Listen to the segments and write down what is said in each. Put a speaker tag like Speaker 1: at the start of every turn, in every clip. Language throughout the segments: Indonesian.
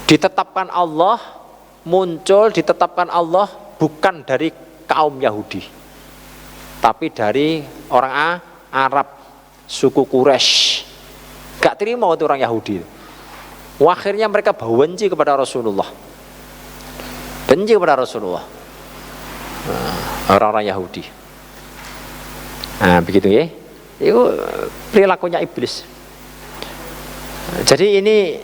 Speaker 1: ditetapkan Allah, muncul ditetapkan Allah bukan dari kaum Yahudi, tapi dari orang Arab, suku Quraisy. Gak terima itu orang Yahudi. Akhirnya mereka benci kepada Rasulullah, benci kepada Rasulullah, orang-orang Yahudi. Nah begitu ya, itu perilakunya iblis. Jadi ini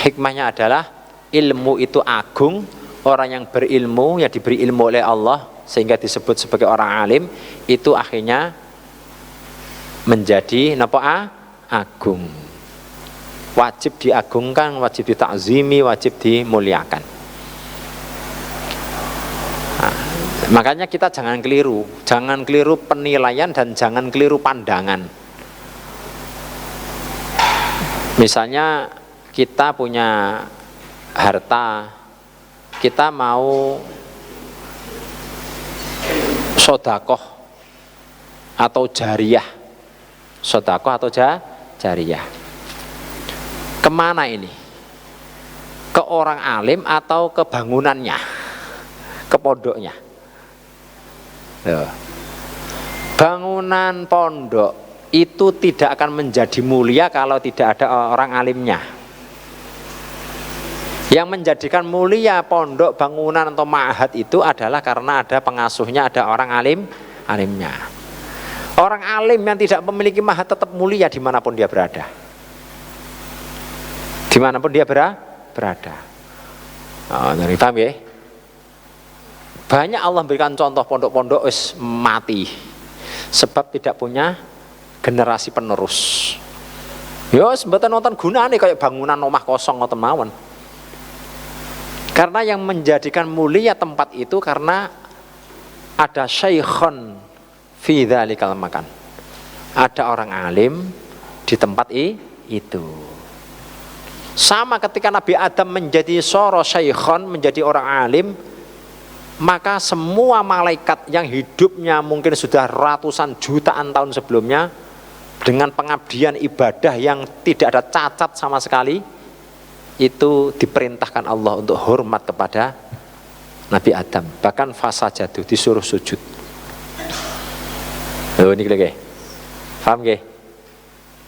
Speaker 1: hikmahnya adalah ilmu itu agung. Orang yang berilmu, yang diberi ilmu oleh Allah sehingga disebut sebagai orang alim, itu akhirnya menjadi agung. Wajib diagungkan, wajib ditakzimi, wajib dimuliakan. Nah, makanya kita jangan keliru penilaian dan jangan keliru pandangan. Misalnya kita punya harta, kita mau sodakoh atau jariyah, jariyah. Kemana ini? Ke orang alim atau ke bangunannya, ke pondoknya? Bangunan pondok itu tidak akan menjadi mulia kalau tidak ada orang alimnya. Yang menjadikan mulia pondok, bangunan atau ma'had itu adalah karena ada pengasuhnya, ada orang alimnya. Orang alim yang tidak memiliki ma'had tetap mulia dimanapun dia berada. Dimanapun dia berada. Jadi paham ya? Banyak Allah berikan contoh pondok-pondok mati sebab tidak punya generasi penerus. Ya sebetulnya nonton gunane kayak bangunan omah kosong ngoten mawon. Karena yang menjadikan mulia tempat itu karena ada syaikhun fi dzalikal makan. Ada orang alim di tempat itu. Sama ketika Nabi Adam menjadi syaikhun, menjadi orang alim, maka semua malaikat yang hidupnya mungkin sudah ratusan jutaan tahun sebelumnya dengan pengabdian ibadah yang tidak ada cacat sama sekali, itu diperintahkan Allah untuk hormat kepada Nabi Adam. Bahkan fasajadu, disuruh sujud. Ini lagi, paham gak?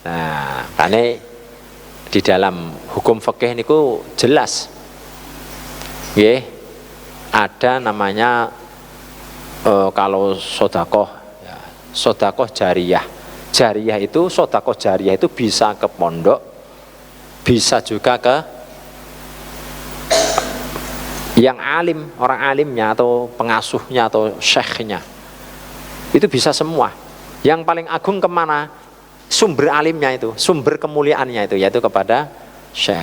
Speaker 1: Nah, karena di dalam hukum fikih niku jelas, ya, ada namanya kalau sodakoh, ya, sodakoh jariyah. Jariyah itu, sodakoh jariyah itu bisa ke pondok, bisa juga ke yang alim, orang alimnya atau pengasuhnya atau syekhnya. Itu bisa semua. Yang paling agung kemana? Sumber alimnya itu, sumber kemuliaannya itu, yaitu kepada syekh.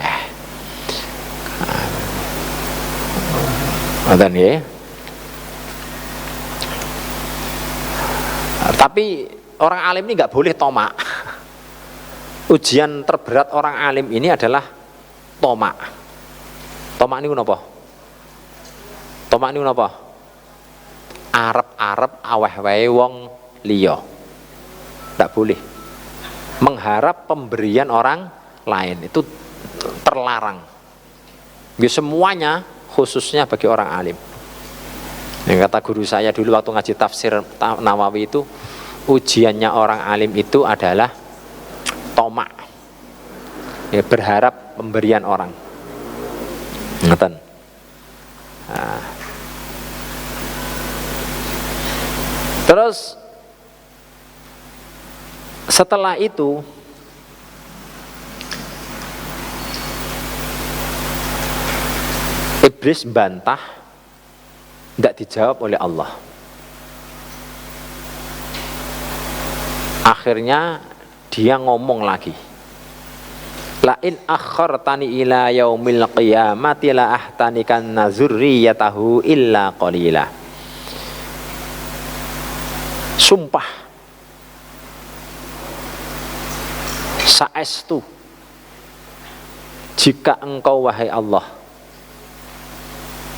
Speaker 1: Ya. Tapi orang alim ini nggak boleh tomak. Ujian terberat orang alim ini adalah tomak. Tomak ini apa? Tomak ini apa? Arep-arep aweh-wae wong liya. Nggak boleh. Mengharap pemberian orang lain itu terlarang. Ya semuanya, khususnya bagi orang alim. Yang kata guru saya dulu waktu ngaji tafsir Nawawi itu, ujiannya orang alim itu adalah tomak. Ya, berharap pemberian orang. Ngeten. Nah. Terus setelah itu iblis bantah, tidak dijawab oleh Allah. Akhirnya dia ngomong lagi, la in akhartani ila yaumil qiyamati la ahtanikan zurriyatahu illa qalila. Sumpah, saestu jika engkau wahai Allah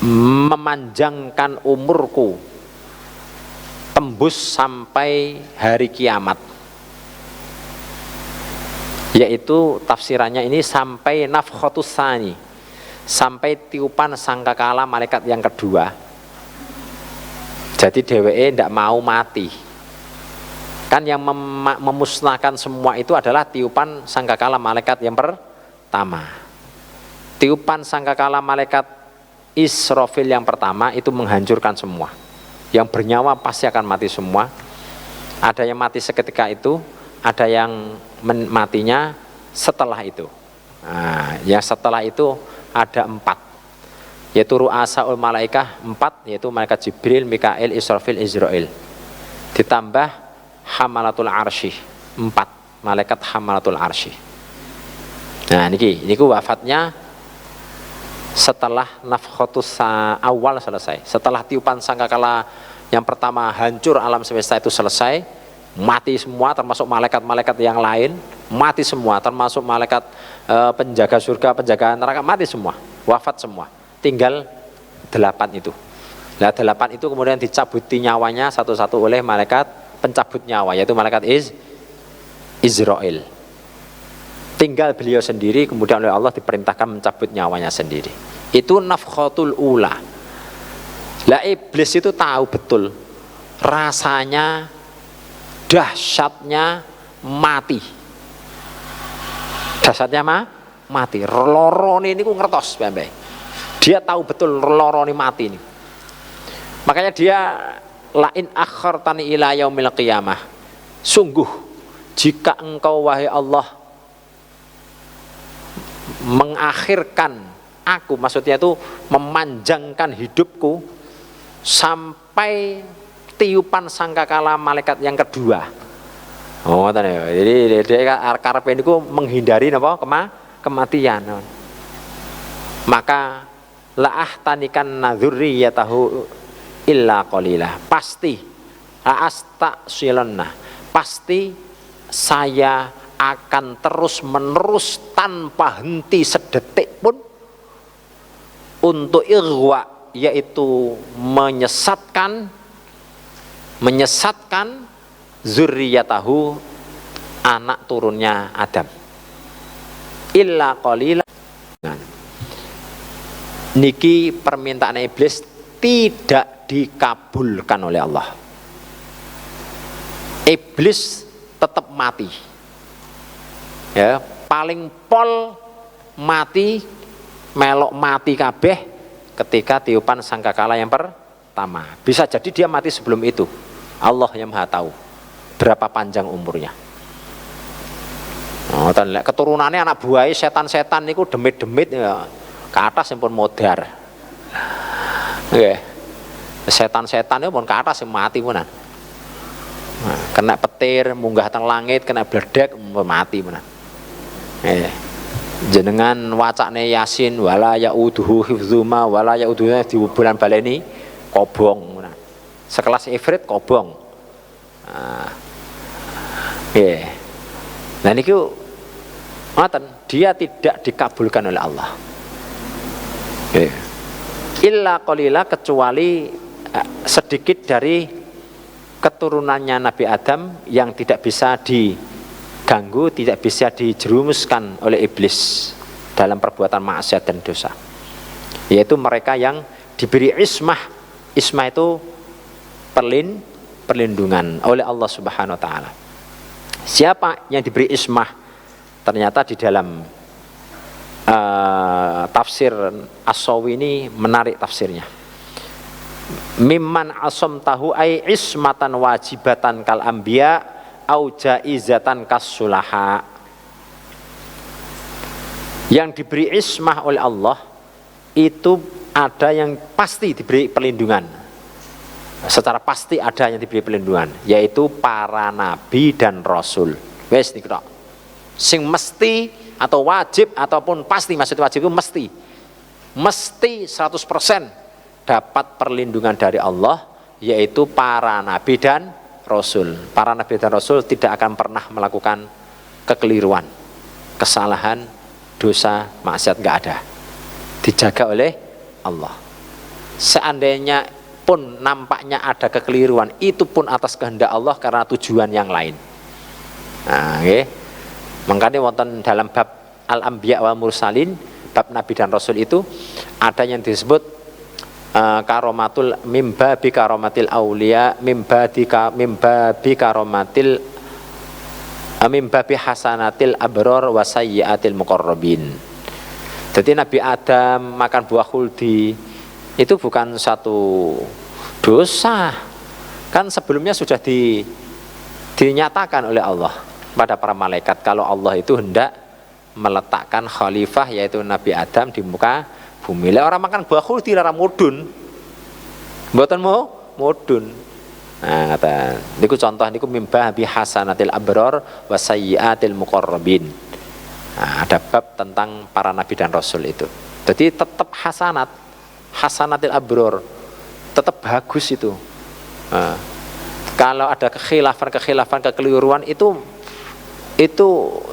Speaker 1: memanjangkan umurku tembus sampai hari kiamat, Yaitu tafsirannya ini sampai nafkhatus tsani, sampai tiupan sangkakala malaikat yang kedua. Jadi dheweke ndak mau mati. Kan yang memusnahkan semua itu adalah tiupan sangkakala malaikat yang pertama. Tiupan sangkakala malaikat Israfil yang pertama itu menghancurkan semua. Yang bernyawa pasti akan mati semua. Ada yang mati seketika itu, ada yang matinya setelah itu. Nah, yang setelah itu ada 4, yaitu ru'asaul malaikah 4, yaitu malaikat Jibril, Mikail, Israfil, Izrail. Ditambah hamalatul arsy 4, malaikat hamalatul arsy. Nah ini wafatnya setelah nafkhatus awal selesai, setelah tiupan sangkakala yang pertama hancur alam semesta itu selesai, mati semua termasuk malaikat-malaikat yang lain, mati semua termasuk malaikat penjaga surga, penjaga neraka, mati semua, wafat semua. Tinggal 8 itu. Nah 8 itu kemudian dicabuti nyawanya satu-satu oleh malaikat pencabut nyawa, yaitu malaikat Izrail. Tinggal beliau sendiri kemudian oleh Allah diperintahkan mencabut nyawanya sendiri. Itu nafkhatul ula. Lah iblis itu tahu betul rasanya, dahsyatnya mati. Dahsyatnya mati. Lorone niku ngertos, Mbak. Dia tahu betul lorone mati ini. Makanya dia lain akhartani ila yaumil qiyamah. Sungguh jika engkau wahai Allah mengakhirkan aku, maksudnya itu memanjangkan hidupku sampai tiupan sangkakala malaikat yang kedua. Oh, jadi dia karepe niku menghindari napa? Kematian. Maka la'ah tanikan nadzurriyatahu illa qalilah. Pasti astaqsilana. Pasti saya akan terus menerus tanpa henti sedetik pun untuk ighwa, yaitu menyesatkan zurriyatahu, anak turunnya Adam. Illa qalila. Niki permintaan iblis tidak dikabulkan oleh Allah. Iblis tetap mati. Ya, paling pol mati, melok mati kabeh ketika tiupan sangkakala yang pertama. Bisa jadi dia mati sebelum itu. Allah yang Maha tahu berapa panjang umurnya. Oh, keturunannya anak buahnya setan-setan niku demit-demit ya, ke atas yang pun modar. Okay. Setan-setan itu pun ke atas yang mati punan. Nah, kena petir munggah teng langit, kena bledek mati punan. Jenengan wacane Yasin wala yauduhu hifdzuma wala yauduhu di bulan baleni kobong. Sekelas ifrit kobong. Nah niku ngoten, dia tidak dikabulkan oleh Allah. Illa qalila, kecuali sedikit dari keturunannya Nabi Adam yang tidak bisa diganggu, tidak bisa dijerumuskan oleh iblis dalam perbuatan maksiat dan dosa, yaitu mereka yang diberi ismah. Ismah itu perlindungan oleh Allah Subhanahu wa taala. Siapa yang diberi ismah? Ternyata di dalam tafsir As-Sawi ini menarik tafsirnya. Mimman asam tahu ay ismatan wajibatan kal anbiya au jaizatan kas sulaha. Yang diberi ismah oleh Allah itu ada yang pasti diberi perlindungan. Secara pasti ada yang diberi perlindungan, yaitu para nabi dan rasul. Wes niku tok. Sing mesti atau wajib ataupun pasti, maksud wajib itu mesti 100% dapat perlindungan dari Allah, yaitu para nabi dan rasul. Para nabi dan rasul tidak akan pernah melakukan kekeliruan, kesalahan, dosa, maksiat, enggak ada. Dijaga oleh Allah. Seandainya pun nampaknya ada kekeliruan, itu pun atas kehendak Allah karena tujuan yang lain. Nah, okay. Makanya wonten dalam bab Al-Anbiya wal Mursalin, bab Nabi dan Rasul itu ada yang disebut karomatul mimbabi karomatil aulia mimbabi karomatil mimbabi hasanatil abror wasayyiatil muqarrabin. Jadi Nabi Adam makan buah khuldi itu bukan satu dosa, kan sebelumnya sudah dinyatakan oleh Allah pada para malaikat kalau Allah itu hendak meletakkan khalifah yaitu Nabi Adam di muka bumi. Lah orang makan buah khuldi ora mudun. Mboten mudun. Nah, kata niku contoh niku mimbah bi hasanatil abror wa sayyiatil muqarrabin. Nah, ada bab tentang para nabi dan rasul itu. Jadi tetap hasanatil abror. Tetap bagus itu. Nah, kalau ada kekhilafan, kekeliruan itu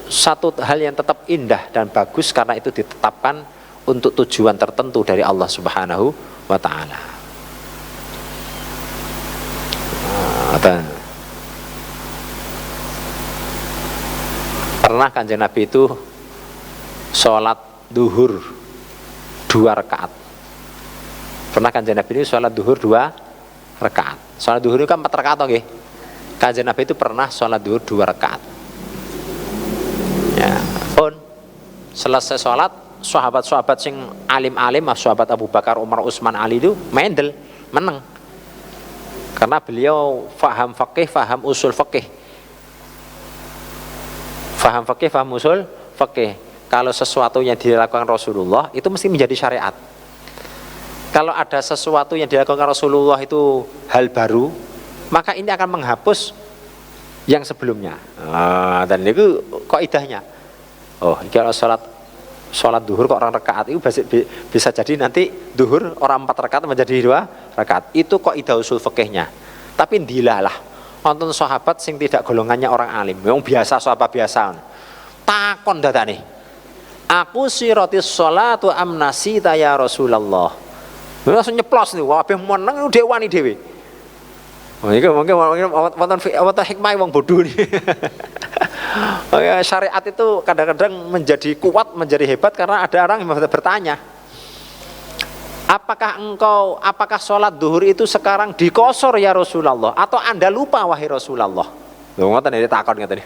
Speaker 1: satu hal yang tetap indah dan bagus karena itu ditetapkan untuk tujuan tertentu dari Allah Subhanahu wa taala. Pernah Kanjeng Nabi itu sholat duhur 2 rakaat. Pernah Kanjeng Nabi itu sholat duhur 2 rakaat. Sholat duhur itu kan 4 rakaat nggih. Kanjeng Nabi itu pernah sholat duhur 2 rakaat. Ya, pun selesai sholat, sahabat-sahabat sing alim-alim, sahabat Abu Bakar, Umar, Utsman, Ali itu mendel, menang. Karena beliau faham fikih, faham usul fikih. Faham fikih, faham usul fikih. Kalau sesuatu yang dilakukan Rasulullah itu mesti menjadi syariat. Kalau ada sesuatu yang dilakukan Rasulullah itu hal baru, maka ini akan menghapus yang sebelumnya. Dan itu kaidahnya. Oh, kalau sholat duhur kok orang rakaat itu bisa jadi nanti duhur orang 4 rakaat menjadi 2 rakaat. Itu kaidah usul fikihnya. Tapi ndilalah wonten sahabat sing tidak golongannya orang alim, wong biasa, sahabat biasa. Takon dadane. Aku siratis sholatu amnasita ya Rasulullah. Langsung nyeplos niku, kabeh meneng dewani dhewe. Oh, iki mungkin wonten hikmah wong bodho iki. Syariat itu kadang-kadang menjadi kuat, menjadi hebat karena ada orang yang bertanya, apakah sholat duhur itu sekarang dikosor ya Rasulullah atau Anda lupa wahai Rasulullah? Lho ngoten iki takon ngeten.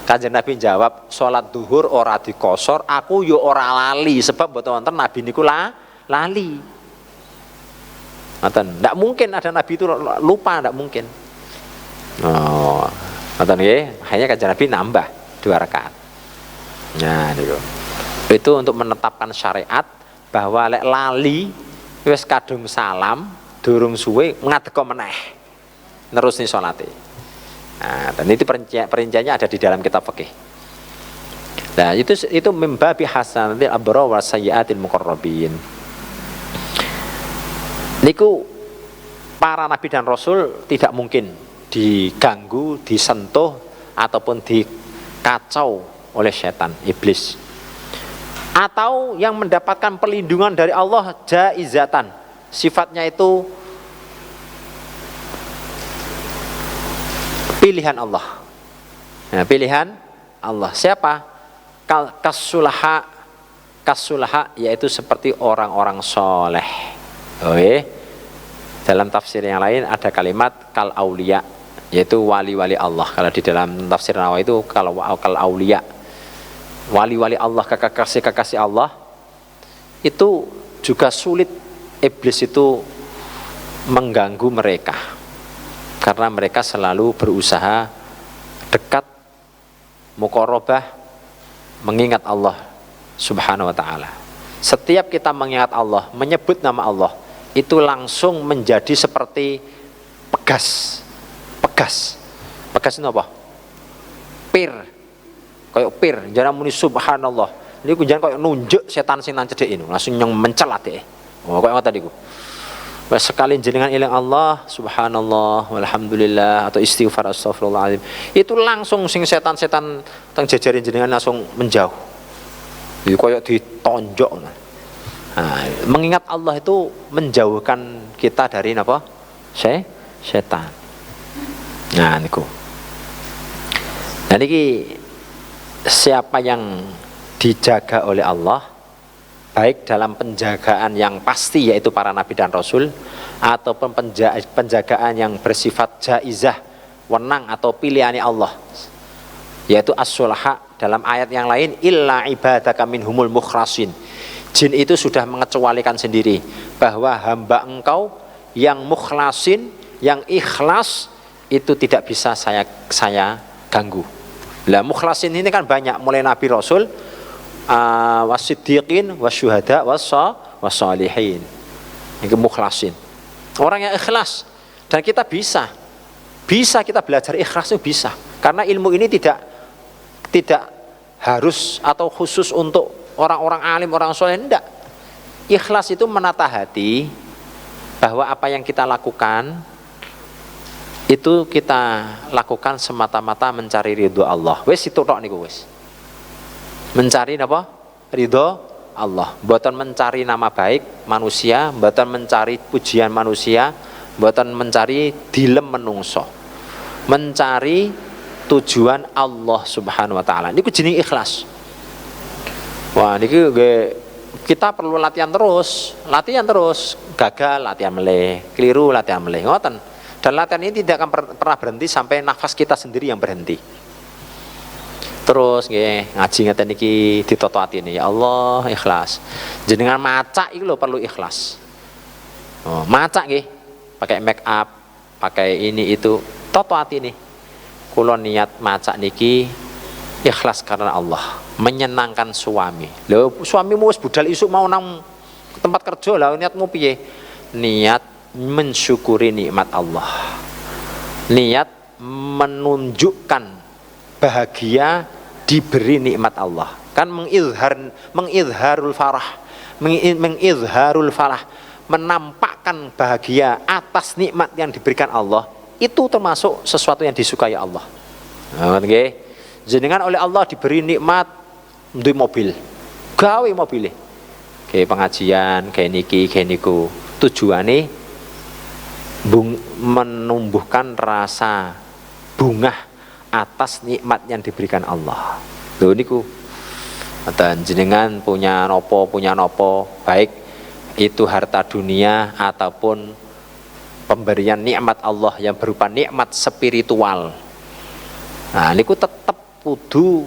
Speaker 1: Kanjeng Nabi jawab, sholat duhur ora dikosor, aku yo ora lali sebab mboten wonten nabi niku lali. Ngoten, ndak mungkin ada nabi itu lupa, ndak mungkin. Oh, ngoten nggih, makanya Kanjeng Nabi nambah 2 rakaat. Nah, itu untuk menetapkan syariat bahwa lek lali wis kadung salam durung suwe ngadeka meneh nerusni salate. Nah, dan itu perinciannya ada di dalam kitab fikih. Nah, itu mimbabi hasanatil abrar wa sayyiatil muqarrabin. Niku para nabi dan rasul tidak mungkin diganggu, disentuh ataupun dikacau oleh setan, iblis. Atau yang mendapatkan perlindungan dari Allah jaizatan. Sifatnya itu pilihan Allah. Nah, pilihan Allah. Siapa? Kasulaha yaitu seperti orang-orang soleh. Oke. Dalam tafsir yang lain ada kalimat kal aulia, yaitu wali-wali Allah. Kalau di dalam tafsir Nawawi itu kalau kal aulia, wali-wali Allah, kekasih-kekasih Allah, itu juga sulit iblis itu mengganggu mereka karena mereka selalu berusaha dekat, muqarrabah, mengingat Allah Subhanahu wa ta'ala. Setiap kita mengingat Allah, menyebut nama Allah, itu langsung menjadi seperti pegas itu apa? Pir, kayak pir, jangan muni subhanallah. Ini jangan kayak nunjuk setan sing nang cedek ini, langsung yang mencelat deh. Oh, kayak ngoten niku. Wes sekali jenengan eling Allah, subhanallah, walhamdulillah atau istighfar astagfirullahaladzim, itu langsung sing setan-setan teng jejaring jenengan langsung menjauh. Jadi kayak ditonjok. Nah, mengingat Allah itu menjauhkan kita dari apa? Setan. Nah niku. Nah niki siapa yang dijaga oleh Allah, baik dalam penjagaan yang pasti yaitu para nabi dan rasul, ataupun penjagaan yang bersifat jaizah, wenang atau pilihannya Allah, yaitu as-sulaha. Dalam ayat yang lain, illa ibadaka minhumul mukhlasin, jin itu sudah mengecualikan sendiri bahwa hamba engkau yang mukhlasin, yang ikhlas itu tidak bisa saya ganggu. Lah mukhlasin ini kan banyak, mulai nabi rasul, wasiddiqin, wasyuhada, wassalihin. Itu mukhlasin. Orang yang ikhlas, dan kita bisa kita belajar ikhlas itu bisa. Karena ilmu ini tidak harus atau khusus untuk orang-orang alim, orang soleh, enggak. Ikhlas itu menata hati bahwa apa yang kita lakukan itu kita lakukan semata-mata mencari ridho Allah. Wes itu tok niku wes. Mencari apa? Ridho Allah. Mboten mencari nama baik manusia, mboten mencari pujian manusia, mboten mencari dilem menungso. Mencari tujuan Allah Subhanahu wa taala. Niku jenenge ikhlas. Wah, niku kita perlu latihan terus, gagal latihan meleh, keliru latihan meleh, ngoten. Dan latihan ini tidak akan pernah berhenti sampai nafas kita sendiri yang berhenti. Terus nggih, ngaji ngeten iki ditoto atine, ya Allah ikhlas. Jenengan macak iki lho perlu ikhlas. Oh, macak nggih, pakai make up, pakai ini itu, toto atine. Kula niat macak niki ikhlas karena Allah, menyenangkan suami. Lho, suamimu wis budal isuk mau nang tempat kerja, lah niatmu piye? Niat mensyukuri nikmat Allah. Niat menunjukkan bahagia diberi nikmat Allah. Kan mengizharul farah, mengizharul falah, menampakkan bahagia atas nikmat yang diberikan Allah. Itu termasuk sesuatu yang disukai Allah. Nah, nggih. Jenengan oleh Allah diberi nikmat duwe mobil. Gawe mobile. Kayak pengajian, kayak niki, kayak niku. Tujuane menumbuhkan rasa bungah atas nikmat yang diberikan Allah. Lho niku. Dan jenengan punya nopo, baik itu harta dunia ataupun pemberian nikmat Allah yang berupa nikmat spiritual. Nah, niku tetap kudu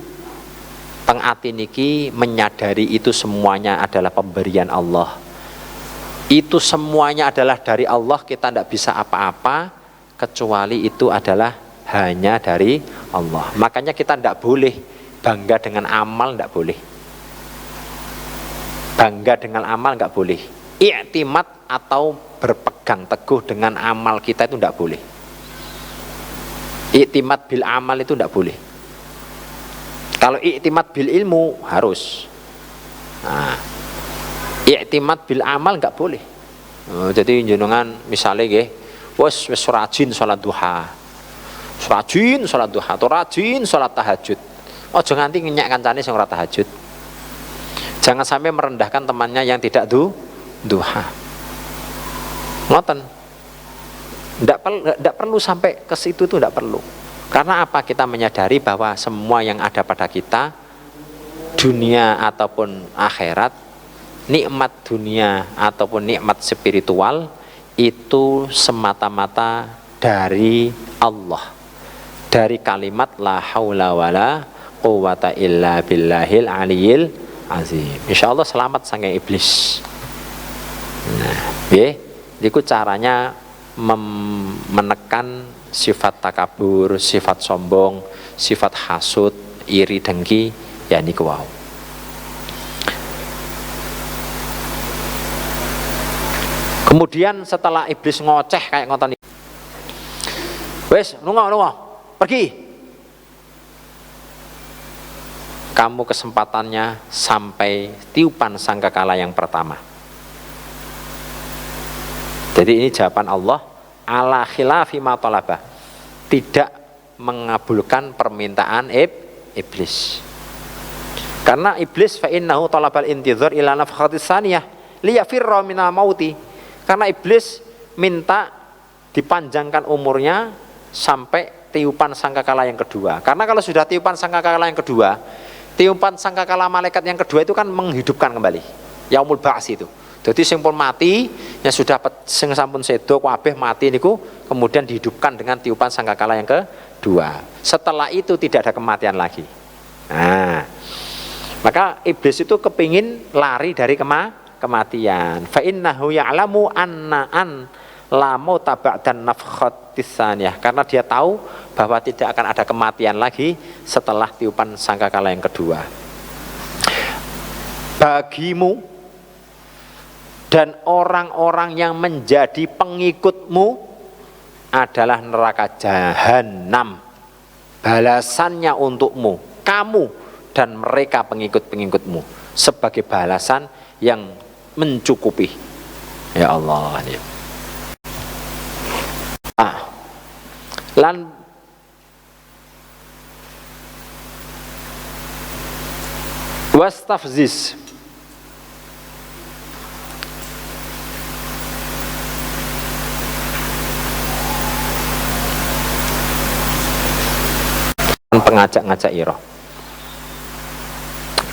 Speaker 1: teng ati niki menyadari itu semuanya adalah pemberian Allah. Itu semuanya adalah dari Allah, kita tidak bisa apa-apa kecuali itu adalah hanya dari Allah. Makanya kita tidak boleh bangga dengan amal, tidak boleh. Bangga dengan amal tidak boleh. I'timad atau berpegang teguh dengan amal kita itu tidak boleh. I'timad bil amal itu tidak boleh. Kalau i'timad bil ilmu harus. Nah, i'timad bil amal nggak boleh. Jadi jenengan misalnya nggih, wis rajin salat duha. Rajin salat duha atau rajin salat tahajud. Aja nganti ngenyak kancane sing ora tahajud. Jangan sampai merendahkan temannya yang tidak duha. Ngoten. Tidak perlu sampai ke situ, itu tidak perlu. Karena apa? Kita menyadari bahwa semua yang ada pada kita, dunia ataupun akhirat, nikmat dunia ataupun nikmat spiritual, itu semata-mata dari Allah. Dari kalimat la haula wala quwata illa billahil aliyil azim. Insyaallah selamat sange iblis. Nah, nggih, niku caranya menekan sifat takabur, sifat sombong, sifat hasud, iri, dengki, ya niku wau. Kemudian setelah iblis ngoceh kayak ngoten iki. Wes, lunga, pergi. Kamu kesempatannya sampai tiupan sangkakala yang pertama. Jadi ini jawaban Allah ala khilafi ma talaba, tidak mengabulkan permintaan iblis. Karena iblis fa innahu talabal intizar ila nafkhatis saniyah liyafirra minal mauti. Karena iblis minta dipanjangkan umurnya sampai tiupan sangkakala yang kedua. Karena kalau sudah tiupan sangkakala yang kedua, Tiupan sangkakala malaikat yang kedua itu kan menghidupkan kembali. Yaumul Ba'ts itu. Jadi sing pun mati, yang sudah sing sampun sedo kabeh mati niku kemudian dihidupkan dengan tiupan sangkakala yang kedua. Setelah itu tidak ada kematian lagi. Nah, maka iblis itu kepingin lari dari kematian. Fa innahu ya'lamu an la mauta ba'dan nafkhatis tsaniyah. Karena dia tahu bahwa tidak akan ada kematian lagi setelah tiupan sangkakala yang kedua. Bagimu dan orang-orang yang menjadi pengikutmu adalah neraka jahanam. Balasannya untukmu, kamu dan mereka pengikut-pengikutmu, sebagai balasan yang mencukupi. Ya Allah. Lan wastafziz, pengajak-ngajak ira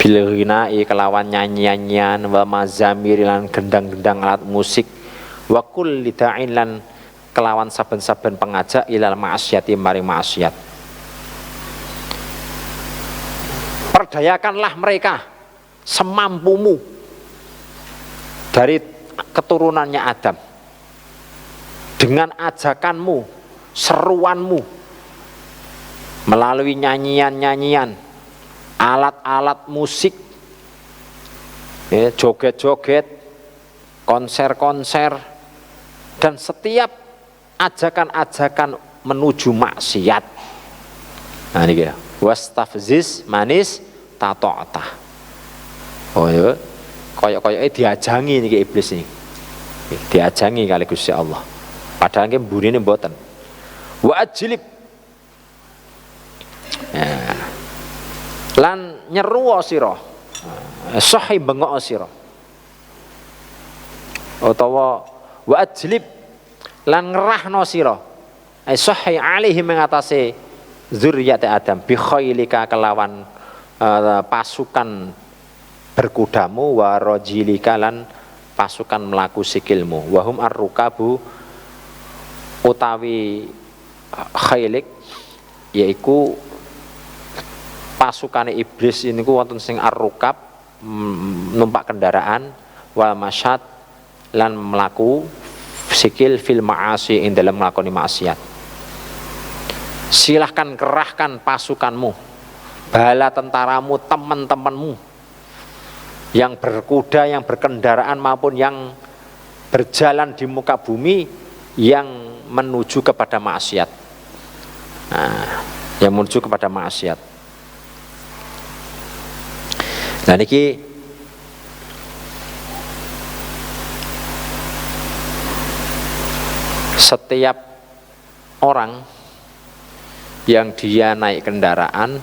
Speaker 1: bilghina'i kelawan nyanyi-nyanyian wa mazamir lan gendang-gendang alat musik wa kulli da'in lan kelawan saben-saben pengajak ilal ma'asyati maring maksiat. Perdayakanlah mereka semampumu dari keturunannya Adam dengan ajakanmu, seruanmu, melalui nyanyian-nyanyian, alat-alat musik, joget-joget, konser-konser, dan setiap ajakan-ajakan menuju maksiat. Nah ini kira wastafziz manis tata'ta. Oh ya, koyok-koyoknya diajangi nih iblis ini, diajangi kali Gusti Allah. Padahal ini burine mboten. Wa ajlib, lan nyeruwa sira, sahih bengok sira, utawa wa ajlib lan ngerahno sira, sahih alaihi mengatasi zuriat Adam bi khailika kelawan pasukan berkudamu wa rajilika lan pasukan melaku sikilmu, wahum ar-rukabu utawi khailik yaiku pasukane iblis ini ku wonten sing ar-rukab numpak kendaraan wal masyad lan melaku sikil fil ma'asi ing dalam melakoni maksiat. Silahkan kerahkan pasukanmu, bala tentaramu, teman-temanmu yang berkuda, yang berkendaraan maupun yang berjalan di muka bumi yang menuju kepada maksiat. Nah, yang menuju kepada maksiat. Nah niki setiap orang yang dia naik kendaraan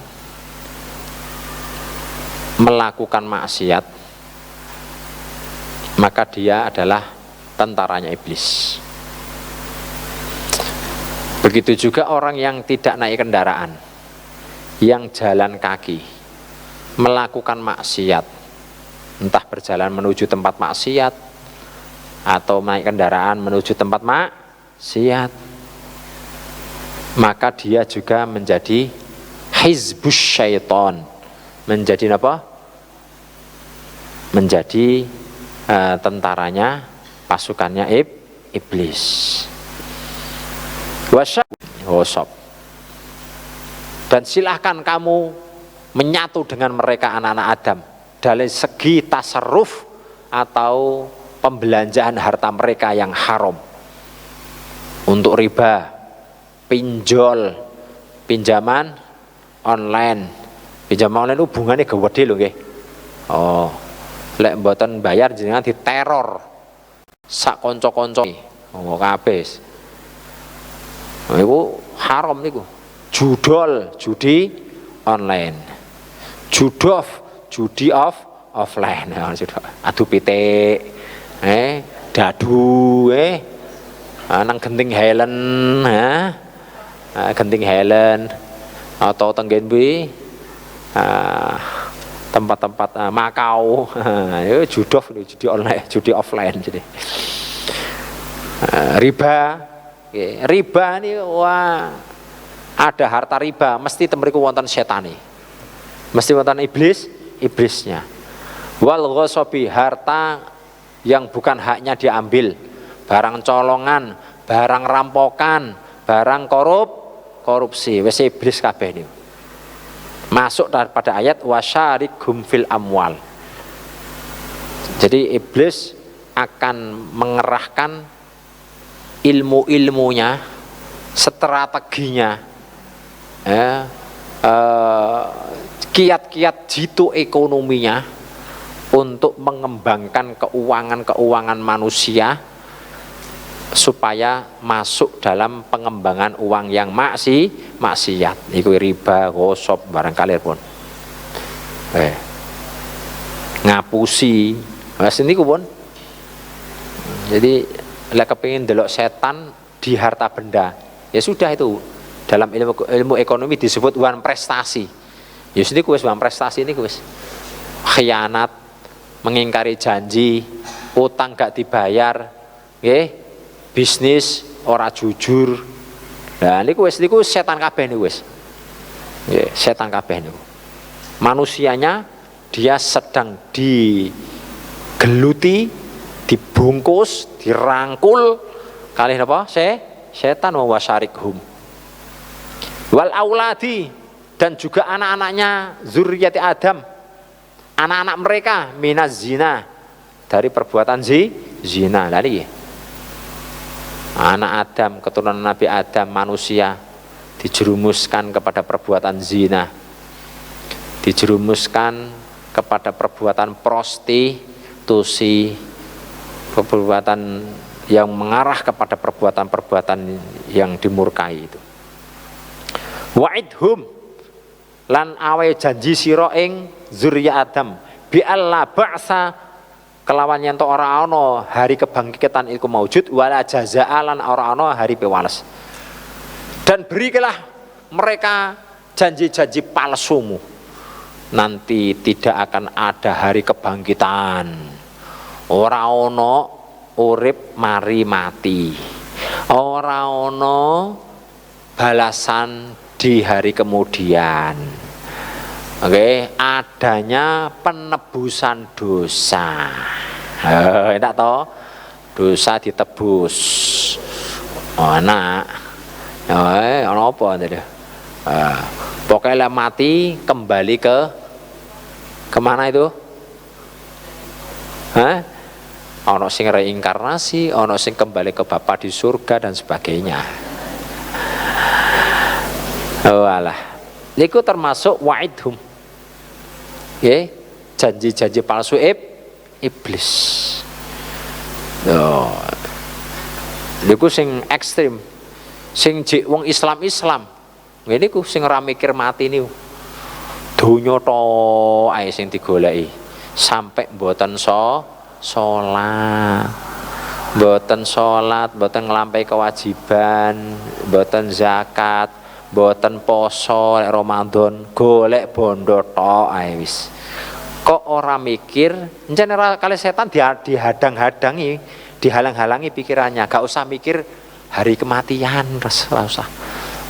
Speaker 1: melakukan maksiat, maka dia adalah tentaranya iblis. Begitu juga orang yang tidak naik kendaraan, yang jalan kaki melakukan maksiat, entah berjalan menuju tempat maksiat atau naik kendaraan menuju tempat maksiat, maka dia juga menjadi hizbus syaiton, menjadi apa? Menjadi tentaranya, pasukannya iblis. Wasab. Dan silahkan kamu menyatu dengan mereka anak-anak Adam dari segi tasarruf atau pembelanjaan harta mereka yang haram, untuk riba, pinjol, pinjaman online. Pinjaman online hubungannya gede lho nggih. Oh, lek mboten bayar jenengan diteror sak kanca-kanca. Oh, kabeh. Oh, iku haram niku. Judol, judi online. Judof, judi offline. Adu pitik, dadu, nang Genting Highland, Genting Highland atau tenggen tempat-tempat Makau, judi online, judi offline jadi. Riba, riba ini wah ada harta riba mesti temeriku wonten setane, mesti wonten iblisnya. Wal ghasabi, harta yang bukan haknya diambil, barang colongan, barang rampokan, barang korupsi, wis iblis kabeh niku. Masuk pada ayat wasyarikhum fil amwal. Jadi iblis akan mengerahkan ilmu-ilmunya, strateginya, kiat-kiat jitu ekonominya untuk mengembangkan keuangan manusia supaya masuk dalam pengembangan uang yang maksiat. Iku riba, ghosab, barangkali pun. Ngapusi, mas niku pun. Jadi lek kepengin delok setan di harta benda, ya sudah itu. Dalam ilmu ekonomi disebut wan prestasi. Ya niku wis wan prestasi niku wis. Khianat, mengingkari janji, utang gak dibayar, nggih. Bisnis ora jujur. Nah niku wis niku setan kabeh niku wis. Nggih, setan kabeh niku. Manusianya dia sedang digeluti, dibungkus, dirangkul kalih napa? Setan wa wasyarikhum. Wal auladi, dan juga anak-anaknya zurriyati Adam. Anak-anak mereka minaz zina, dari perbuatan zina. Lah niki anak Adam, keturunan Nabi Adam, manusia dijerumuskan kepada perbuatan zina, dijerumuskan kepada perbuatan prostitusi, perbuatan yang mengarah kepada perbuatan-perbuatan yang dimurkai itu. Wa'idhum, lan awe janji sira ing zuriyat Adam bi alla ba'sa, kelawan yen to ora ana hari kebangkitan iku maujud, wala jazaa lan ora ana hari piwales. Dan berikanlah mereka janji-janji palsumu, nanti tidak akan ada hari kebangkitan, ora ana urip mari mati, ora ana balasan di hari kemudian. Oke, adanya penebusan dosa. Enak toh? Dosa ditebus. Ana. Ana apa tadi? Pokoknya mati kembali ke kemana itu? Ana sing reinkarnasi, ana sing kembali ke Bapa di surga dan sebagainya. Walah. Niku termasuk wa'idhum. Nggih, janji-janji palsu iblis. Niku sing ekstrim. Sing jek wong Islam. Ngene niku sing ora mikir mati niku. Donya to ae sing digoleki. Sampai mboten salat. Mboten salat, mboten nglampahi kewajiban, mboten zakat, mboten poso lek Ramadan, golek bondo tok ae wis. Kok ora mikir, encen kali setan dihadang-hadangi, dihalang-halangi pikirannya, gak usah mikir hari kematian, ora usah.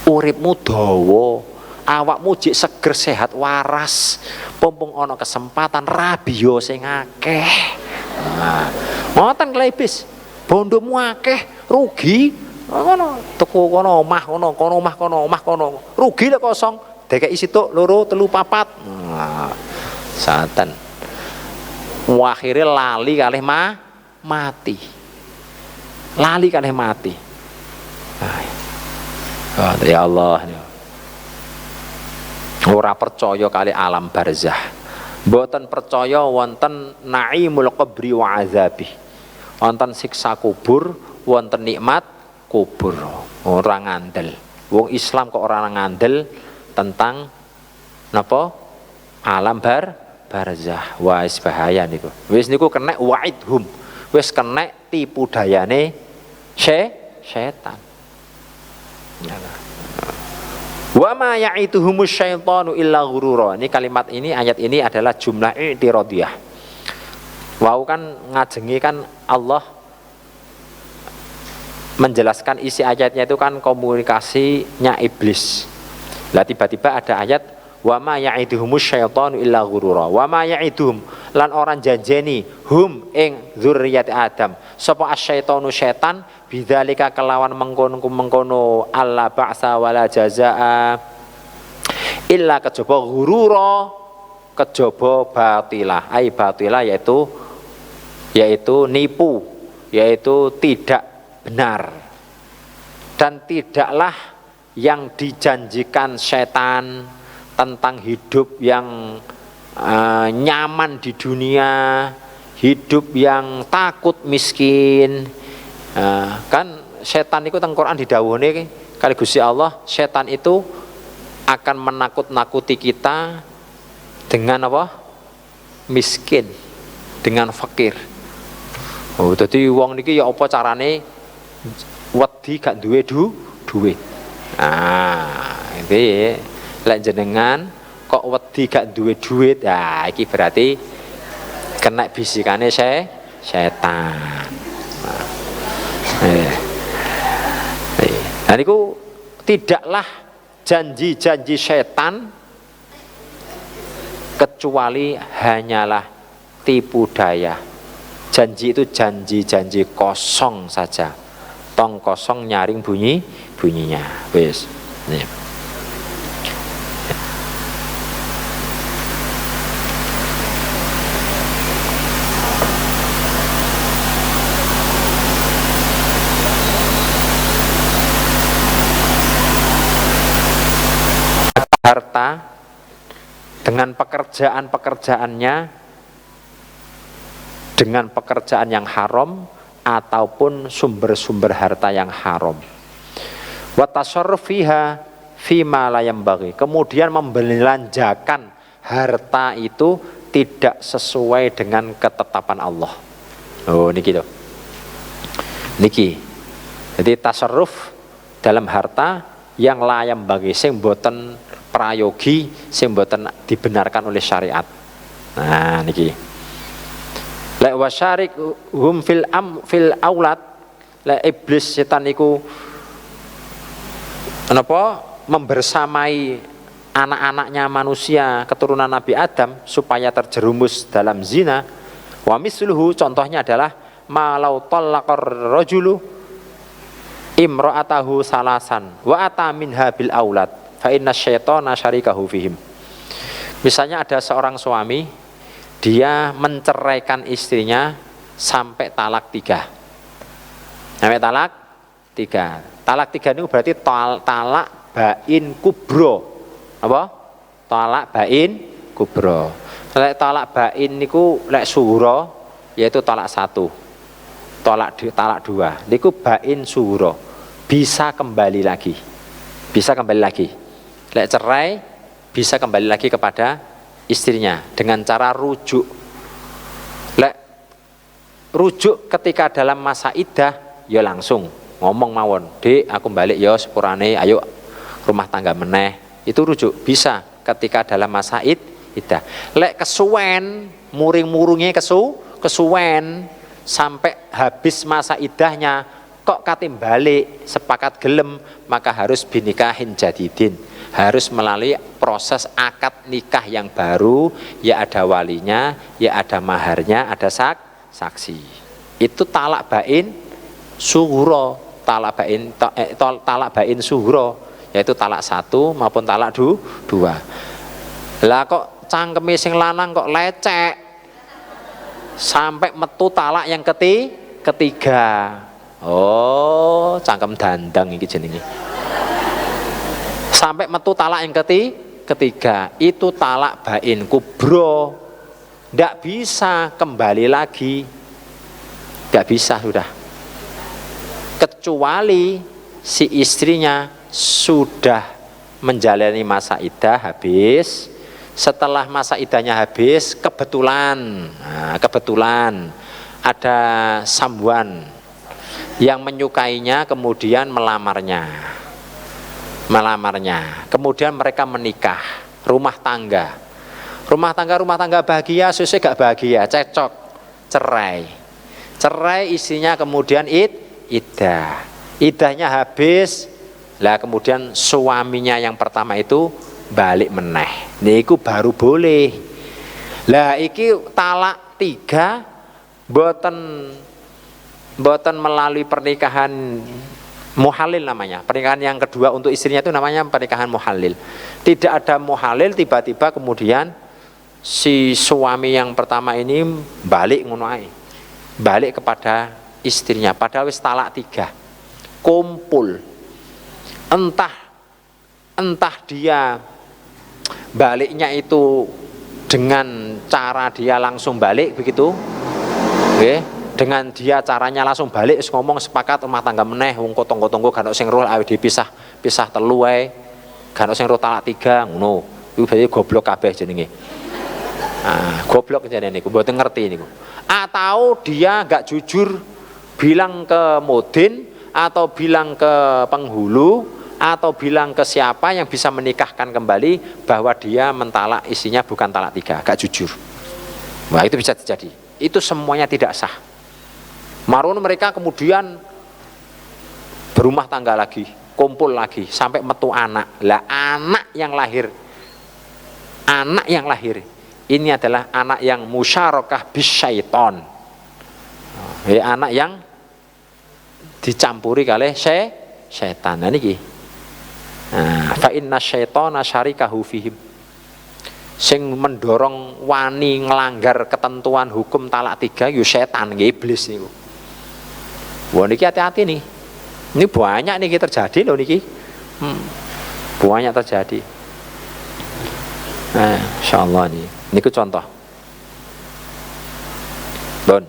Speaker 1: Uripmu dawa, awakmu jek seger sehat waras, pompong ana kesempatan rabiyo sing akeh. Nah, ngoten klebis, bondomu akeh, rugi. Ngono, tuku kono omah kono, rugi lek kosong, dekeki situk 2, 3, 4. Nah, satan. Akhire lali kalih mati. Lali kalih mati. Ya Allah. Ora percaya kali alam barzah. Mboten percaya wonten naimul qabri wa azabi. Wonten siksa kubur, wonten nikmat kubur. Orang ngandel. Wong Islam kok orang ngandel tentang napa? Alam barzah. Wah, wis bahaya niku. Wis niku kena wa'idhum. Wis kena tipu dayane setan. Wa ma ya'iduhumus syaitanu illa ghurura. Ini kalimat ini, ayat ini adalah jumlah i'tiradiyah. Wau kan ngajengi kan Allah menjelaskan isi ayatnya itu kan komunikasinya iblis. Lah tiba-tiba ada ayat wa ma ya'iduhumus syaitanu illa ghurura. Wa ma ya'iduhum lan orang janjeni hum ing dzurriyyat Adam. Sapa asyaitanu setan bidzalika kelawan mengkono alla ba'sa wala jazaa illa kejaba ghurura kejaba batilah. Ai batilah yaitu nipu, yaitu tidak benar. Dan tidaklah yang dijanjikan setan tentang hidup yang nyaman di dunia, hidup yang takut miskin. Kan setan itu teng Quran didhawuhne kali Gusti Allah, setan itu akan menakut-nakuti kita dengan apa? Miskin, dengan fakir. Oh, dadi wong niki ya apa carane wedi gak duwe duit. Iki lek jenengan kok wedi gak duwe duit, iki berarti kena bisikane setan. Nah niku tidaklah janji-janji setan kecuali hanyalah tipu daya. Janji itu janji-janji kosong saja. Tong kosong nyaring bunyinya. Wis. Nih. Harta dengan pekerjaan-pekerjaannya, dengan pekerjaan yang haram ataupun sumber-sumber harta yang haram. Wa tasarruf fiha fima la yambaghi. Kemudian membelanjakan harta itu tidak sesuai dengan ketetapan Allah. Oh niki to. Niki. Jadi tasarruf dalam harta yang layam bagi sing boten prayogi, sing boten dibenarkan oleh syariat. Nah niki. La wasyarik hum fil aulad, la iblis setan niku kenapa membersamai anak-anaknya manusia keturunan Nabi Adam supaya terjerumus dalam zina. Wa misluhu, contohnya adalah malau talaqar rajulu imra'atahu salasan wa ata minha bil aulad fa inna syaitana syarikahu fihim. Misalnya ada seorang suami, dia menceraikan istrinya sampai talak 3. Sampai talak 3. Talak 3 itu berarti talak bain kubro. Apa? Talak bain kubro. Talak bain niku lek sughra yaitu talak 1. Talak 2. Niku bain sughra. Bisa kembali lagi. Bisa kembali lagi. Lek cerai bisa kembali lagi kepada istrinya dengan cara rujuk. Lek rujuk ketika dalam masa iddah ya langsung ngomong mawon, "Dek, aku balik ya sepurane, ayo rumah tangga meneh." Itu rujuk bisa ketika dalam masa iddah. Lek kesuwen, muring-murunge kesuwen sampai habis masa iddahnya kok katim balik sepakat gelem, maka harus binikahin jadidin. Harus melalui proses akad nikah yang baru, ya ada walinya, ya ada maharnya, ada saksi. Itu talak bain sughra, talak bain sughra, yaitu talak 1 maupun talak 2. Lah kok cangkeme sing lanang kok lecek sampai metu talak yang ketiga. Oh, cangkem dandang iki jenenge. Sampai metu talak yang ketiga, itu talak bain kubro. Tidak bisa kembali lagi, tidak bisa sudah. Kecuali si istrinya sudah menjalani masa iddah habis. Setelah masa iddahnya habis, kebetulan ada someone yang menyukainya kemudian melamarnya. melamarnya. Kemudian mereka menikah, rumah tangga. Rumah tangga bahagia, sesuai gak bahagia, cekcok, cerai. Cerai isinya kemudian iddah. Iddahnya habis, lah kemudian suaminya yang pertama itu balik meneh. Niku baru boleh. Lah iki talak 3 boten melalui pernikahan muhalil namanya. Pernikahan yang kedua untuk istrinya itu namanya pernikahan muhalil. Tidak ada muhalil tiba-tiba kemudian si suami yang pertama ini balik ngono ae. Balik kepada istrinya padahal wis talak 3. Kumpul. Entah dia baliknya itu dengan cara dia langsung balik begitu. Nggih. Dengan dia caranya langsung balik ngomong sepakat rumah tangga meneh wong tonggo-tonggo gak ono sing roh awake dipisah telu wae. Gak ono sing roh talak 3 ngono. Iku berarti goblok kabeh jenenge. Goblok jenenge niku mboten ngerti niku. Atau dia gak jujur bilang ke mudin atau bilang ke penghulu atau bilang ke siapa yang bisa menikahkan kembali bahwa dia mentalak isinya bukan talak 3, gak jujur. Wah, itu bisa terjadi. Itu semuanya tidak sah. Marun mereka kemudian berumah tangga lagi, kumpul lagi sampai metu anak. Lah anak yang lahir ini adalah anak yang musyarakah bisyaiton. Anak yang dicampuri kali setan. Nah niki. Fa inna syaitana syarikahu fihim. Sing mendorong wani ngelanggar ketentuan hukum talak 3 yo setan nggih iblis niku. Wah niki hati-hati nih. Ini banyak niki terjadi loh niki. Banyak terjadi. Insyaallah nih. Niku contoh. Bon.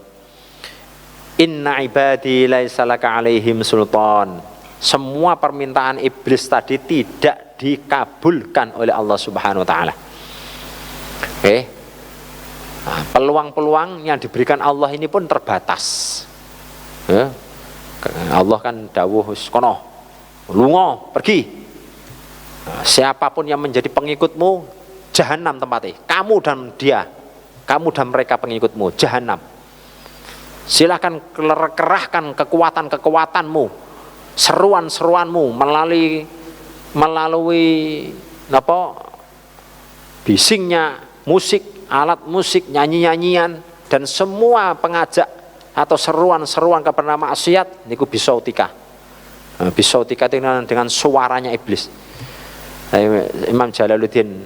Speaker 1: Inna ibadi laisa laka alaihim sultan. Semua permintaan iblis tadi tidak dikabulkan oleh Allah Subhanahu wa taala. Oke. Peluang-peluang yang diberikan Allah ini pun terbatas. Ya. Allah kan dawuh kono. Lunga, pergi. Siapapun yang menjadi pengikutmu jahanam tempatnya, kamu dan mereka pengikutmu, jahanam. Silakan kerahkan kekuatan-kekuatanmu, seruan-seruanmu melalui bisingnya musik, alat musik, nyanyi-nyanyian dan semua pengajak atau seruan-seruan kepada maksiat niku bisautika. Bisautika dengan suaranya iblis. Imam Jalaluddin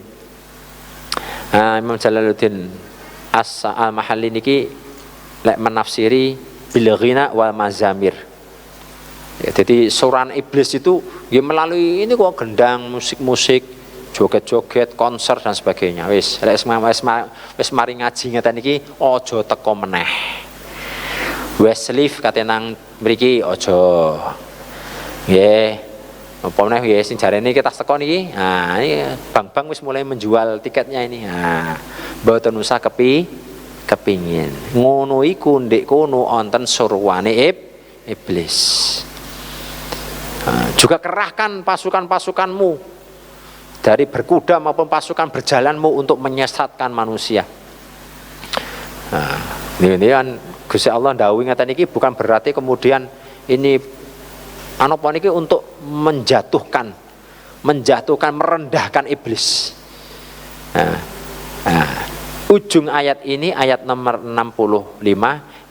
Speaker 1: Al-Mahalli niki lek menafsiri bil ghina wal mazamir. Ya, jadi suran iblis itu ya melalui ini kok gendang, musik-musik, joget-joget, konser dan sebagainya. Wis mari ngaji ngeten iki aja teko meneh. Wes live kate nang mriki aja. Nggih. Apa meneh ya sing jarene kita teko niki. Nah, ini bank-bank wis mulai menjual tiketnya ini. Nah, mboten usah kepingin. Ngono iku ndek kono wonten surwane iblis. Nah, juga kerahkan pasukan-pasukanmu dari berkuda maupun pasukan berjalanmu untuk menyesatkan manusia. Nah, ini kan Gusti Allah ndawuhi ngaten iki bukan berarti kemudian ini anapa niki untuk menjatuhkan, merendahkan iblis. Ujung ayat ini ayat nomor 65,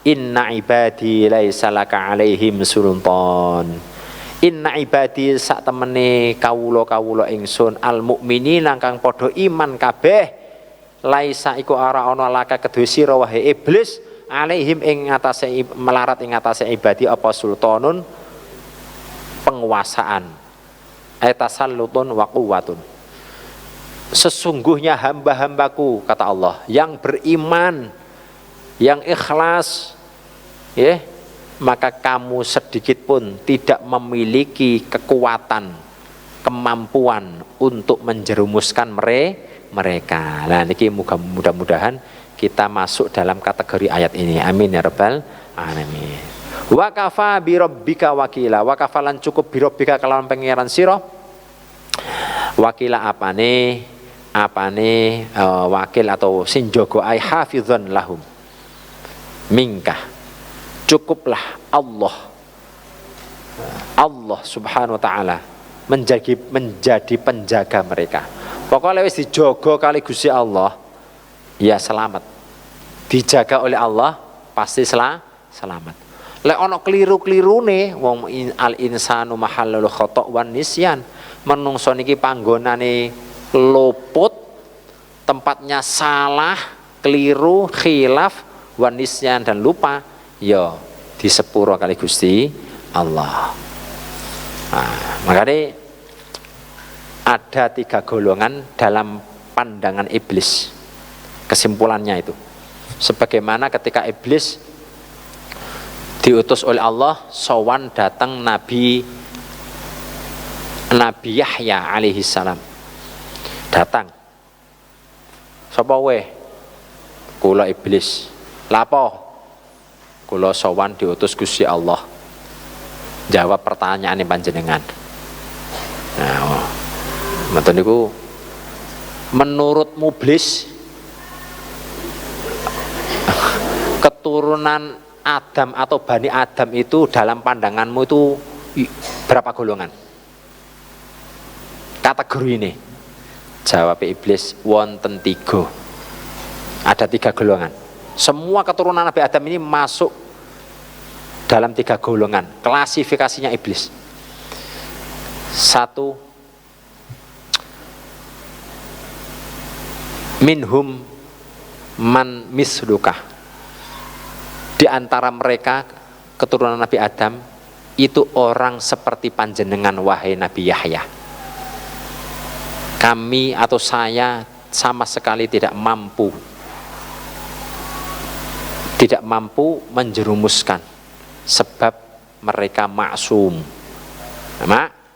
Speaker 1: inna ibadi laisa laka alaihim sultan. Inna ibadi sak temene kawula-kawula ingsun al mukminin kang padha iman kabeh laisa iku ora ana laka kedue sira wae iblis alaihim ing ngatasé melarat ing ngatasé ibadi apa sultanun penguasaan etasallutun wa quwwatun. Sesungguhnya hamba-hambaku kata Allah yang beriman yang ikhlas ya, maka kamu sedikit pun tidak memiliki kekuatan kemampuan untuk menjerumuskan mereka. Nah niki mudah-mudahan kita masuk dalam kategori ayat ini. Amin ya rabbal alamin. Wa kafa bi rabbika wakila, wa kafalan cukup bi rabbika kelawan pangeran sira Wakila apane wakil atau sing jaga ai hafizan lahum mingkah, cukuplah Allah subhanahu wa ta'ala menjadi penjaga mereka. Pokoknya wis dijaga kali Gusti Allah ya selamat, dijaga oleh Allah pasti selamat. Lek ana kliru-klirune wong al insanu mahallul khata' wan nisyan, menungso niki panggonane luput, tempatnya salah, keliru, khilaf, wan nisyan dan lupa, ya disepuro kali Gusti Allah. Nah, makanya ada 3 golongan dalam pandangan iblis. Kesimpulannya itu, sebagaimana ketika iblis diutus oleh Allah, sowan datang Nabi Yahya alaihi salam. Datang. Sapa weh? Kula iblis. Lapo? Kula sowan diutus Gusti Allah. Jawab pertanyaan panjenengan. Nah, mboten niku menurut mublis keturunan Adam atau Bani Adam itu dalam pandanganmu itu berapa golongan? Kategori ini. Jawab iblis, wonten 3. Ada 3 golongan. Semua keturunan Nabi Adam ini masuk dalam 3 golongan. Klasifikasinya iblis. 1, minhum man misluka. Di antara mereka keturunan Nabi Adam itu orang seperti panjenengan wahai Nabi Yahya. Kami atau saya sama sekali tidak mampu menjerumuskan, sebab mereka maksum.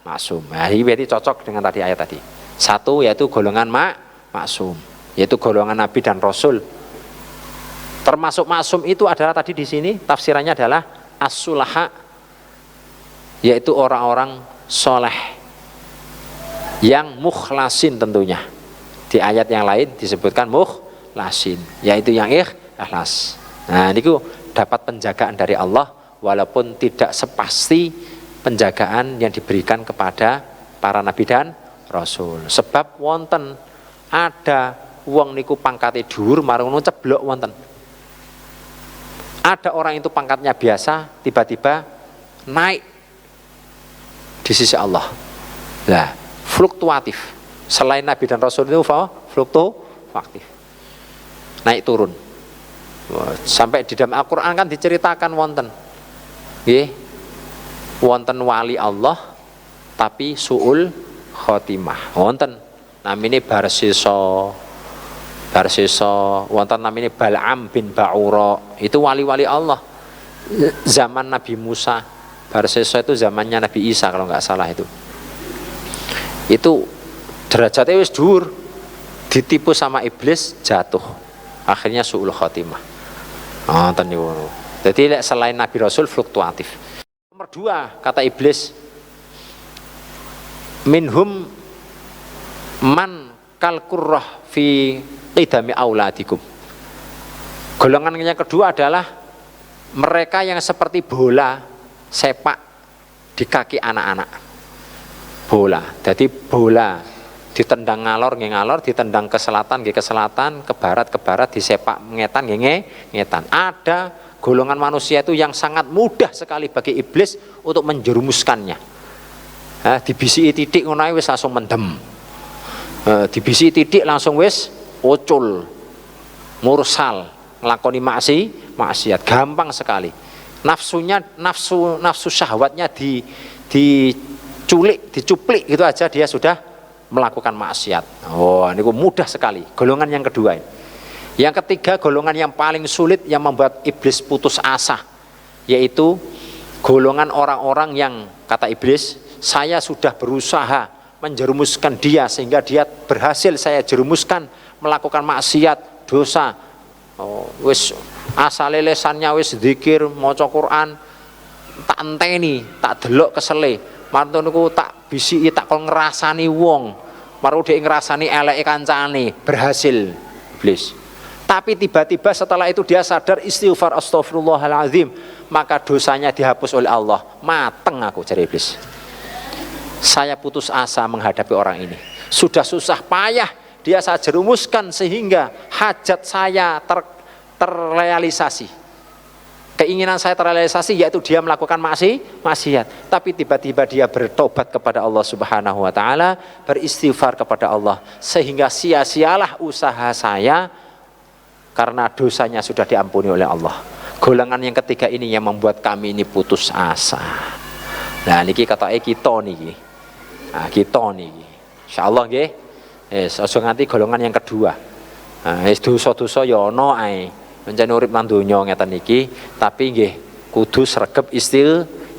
Speaker 1: Maksum. Nah, ini berarti cocok dengan tadi ayat tadi. 1 yaitu golongan maksum, yaitu golongan Nabi dan Rasul. Termasuk maksum itu adalah tadi di sini tafsirannya adalah as-sulaha, yaitu orang-orang soleh yang mukhlasin tentunya. Di ayat yang lain disebutkan mukhlasin, yaitu yang ikhlas. Nah, ini dapat penjagaan dari Allah walaupun tidak sepasti penjagaan yang diberikan kepada para nabi dan rasul. Sebab wonten ada wong niku pangkate dhuwur marang ceblok wonten. Ada orang itu pangkatnya biasa, tiba-tiba naik di sisi Allah. Nah, fluktuatif. Selain Nabi dan Rasul itu fluktuatif. Naik turun. Sampai di dalam Al-Quran kan diceritakan wonten. Wonten wali Allah, tapi su'ul khotimah. Wonten. Namanya Barsiso, wonten namanya Bal'am bin Ba'ura, itu wali-wali Allah zaman Nabi Musa. Barsiso itu zamannya Nabi Isa kalau nggak salah itu derajatnya wis dhuwur, ditipu sama iblis jatuh, akhirnya su'ul khotimah. Jadi selain Nabi Rasul fluktuatif. Nomor 2 kata iblis, minhum man kal qurrah fi qidami auladikum. Golongan yang kedua adalah mereka yang seperti bola sepak di kaki anak-anak. Bola. Jadi bola ditendang ngalor nggih ngalor, ditendang ke selatan nggih ke selatan, ke barat disepak ngetan nggih ngetan. Ada golongan manusia itu yang sangat mudah sekali bagi iblis untuk menjerumuskannya. Dibisiki titik ngono wis langsung mendem. Dibisiki titik langsung wis ucul, mursal, ngelakoni maksiat, gampang sekali. Nafsu syahwatnya dicuplik gitu aja dia sudah melakukan maksiat. Ini mudah sekali. Golongan yang kedua ini. Yang ketiga, golongan yang paling sulit yang membuat iblis putus asa, yaitu golongan orang-orang yang kata iblis, saya sudah berusaha menjerumuskan dia sehingga dia berhasil saya jerumuskan melakukan maksiat, dosa. Wis asale lesannya wis zikir, maca Quran, tak enteni, tak delok kesele. Mantun niku tak bisiki, tak kon ngrasani wong. Maru dhek ngrasani eleke kancane, berhasil iblis. Tapi tiba-tiba setelah itu dia sadar istighfar astagfirullahalazim, maka dosanya dihapus oleh Allah. Mateng aku, jari iblis. Saya putus asa menghadapi orang ini. Sudah susah payah dia saya jerumuskan sehingga hajat saya terrealisasi. Keinginan saya terrealisasi, yaitu dia melakukan maksiat. Tapi tiba-tiba dia bertobat kepada Allah Subhanahu wa taala, beristighfar kepada Allah, sehingga sia-sialah usaha saya karena dosanya sudah diampuni oleh Allah. Golongan yang ketiga ini yang membuat kami ini putus asa. Nah niki kata kita niki. Nah, kita niki. Insyaallah nggih. Aja nganti golongan yang kedua. Nah, dosa-dosa ya ana ae. Pancen urip nang donya ngeten iki, tapi nggih kudu sregep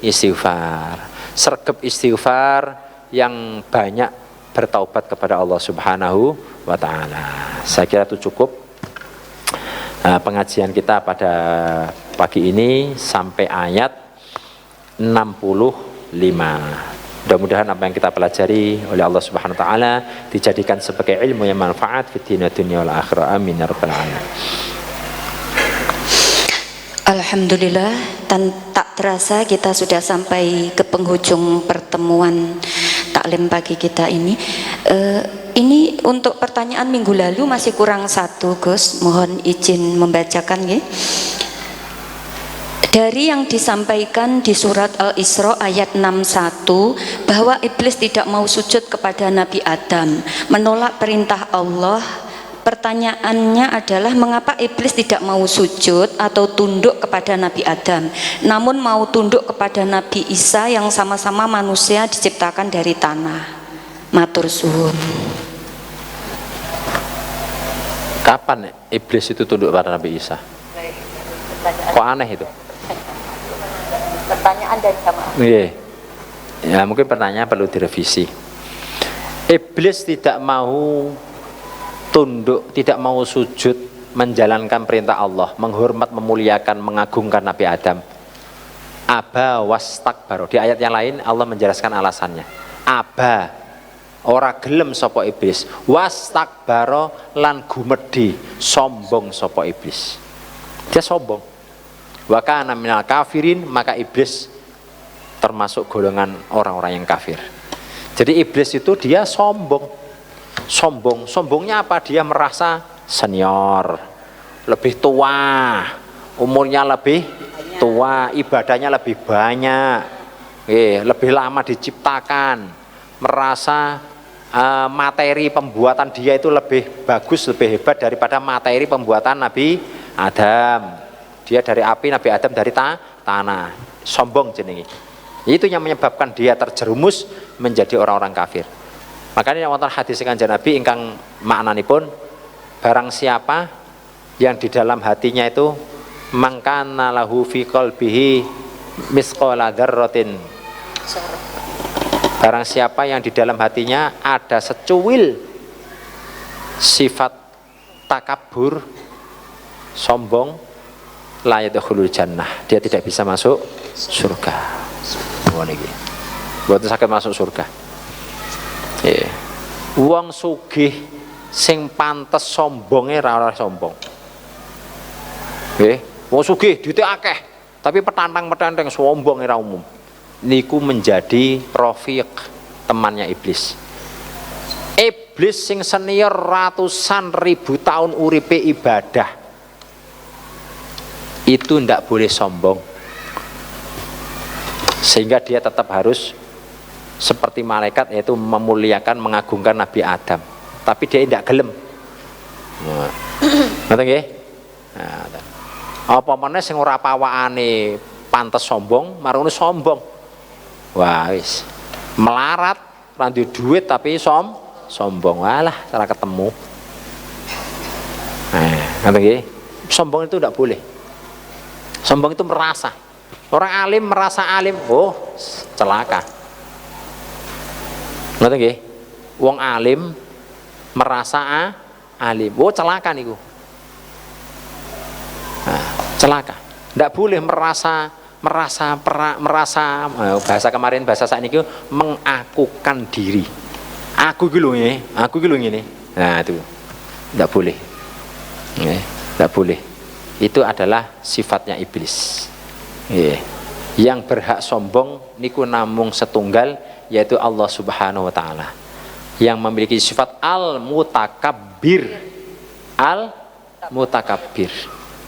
Speaker 1: istighfar. Sregep istighfar yang banyak bertaubat kepada Allah Subhanahu wa taala. Saya kira itu cukup pengajian kita pada pagi ini sampai ayat 65. Mudah-mudahan apa yang kita pelajari oleh Allah Subhanahu wa taala dijadikan sebagai ilmu yang manfaat fid dunya wal akhirah. Amin ya rabbal alamin.
Speaker 2: Alhamdulillah, tak terasa kita sudah sampai ke penghujung pertemuan taklim pagi kita ini. Ini untuk pertanyaan minggu lalu masih kurang satu, Gus. Mohon izin membacakan ya. Dari yang disampaikan di surat Al-Isra ayat 61 bahwa iblis tidak mau sujud kepada Nabi Adam, menolak perintah Allah. Pertanyaannya adalah mengapa iblis tidak mau sujud atau tunduk kepada Nabi Adam, namun mau tunduk kepada Nabi Isa yang sama-sama manusia diciptakan dari tanah. Matur suwun.
Speaker 1: Kapan iblis itu tunduk pada Nabi Isa? Kok aneh itu?
Speaker 2: Pertanyaan dari jamaah.
Speaker 1: Iya. Ya mungkin pertanyaan perlu direvisi. Iblis tidak mau tunduk, tidak mau sujud menjalankan perintah Allah, menghormat, memuliakan, mengagungkan Nabi Adam. Aba wastakbaro. Di ayat yang lain Allah menjelaskan alasannya. Aba, ora gelem sapa iblis, wastakbaro lan gumedhi, sombong sapa iblis. Dia sombong. Wa kana minal kafirin, maka iblis termasuk golongan orang-orang yang kafir. Jadi iblis itu dia sombong. Sombongnya apa? Dia merasa senior, lebih tua, umurnya lebih tua, ibadahnya lebih banyak, lebih lama diciptakan, merasa materi pembuatan dia itu lebih bagus, lebih hebat daripada materi pembuatan Nabi Adam. Dia dari api, Nabi Adam dari tanah. Sombong jenenge. Itu yang menyebabkan dia terjerumus menjadi orang-orang kafir. Makanya wonten hadis Kanjeng Nabi ingkang maknanipun barang siapa yang di dalam hatinya itu mangkana lahu fi qalbihi misqala dzarratin. Barang siapa yang di dalam hatinya ada secuil sifat takabur, sombong, la yadkhulul jannah, dia tidak bisa masuk surga. Niki. Mboten saged masuk surga. Wong sugih sing pantes sombonge ora sombong. Wong sugih duite akeh, tapi petantang-petantang sombong ora umum. Niku menjadi rafiq, temannya iblis. Iblis sing senior ratusan ribu tahun uripe ibadah, itu ndak boleh sombong. Sehingga dia tetap harus seperti malaikat, yaitu memuliakan, mengagungkan Nabi Adam. Tapi dia tidak gelem. Ngerti nggih? Apa meneh sing ora pawakane pantes sombong, marune sombong. Wah wis. Melarat, ora duwe duit tapi sombong. Walah, cara ketemu. Ngerti nggih? Sombong itu tidak boleh. Sombong itu merasa. Orang alim merasa alim, oh celaka. Ngerti nggih? Wong alim merasa alim. Oh celaka niku. Celaka. Ndak boleh merasa bahasa kemarin, bahasa saat ini mengakukan diri. Aku iki lho ngene. Nah, itu tidak boleh. Tidak boleh. Itu adalah sifatnya iblis. Yang berhak sombong niku namung setunggal, yaitu Allah Subhanahu wa taala. Yang memiliki sifat al-mutakabbir. Al-mutakabbir.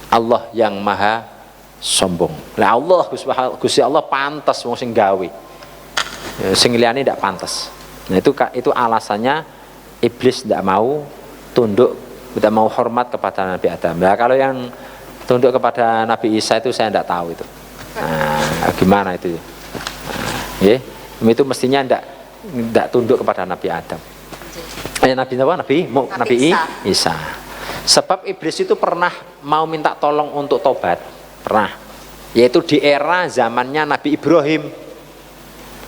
Speaker 1: Allah yang maha sombong. Lah Allah Gusti Allah pantas wong sing gawe. Sing liyane ndak pantas. Nah itu alasannya iblis tidak mau tunduk, tidak mau hormat kepada Nabi Adam. Nah kalau yang tunduk kepada Nabi Isa itu saya tidak tahu itu. Nah, gimana itu? Itu mestinya tidak tunduk kepada Nabi Adam. Nabi Isa. Sebab iblis itu pernah mau minta tolong untuk tobat, pernah. Yaitu di era zamannya Nabi Ibrahim.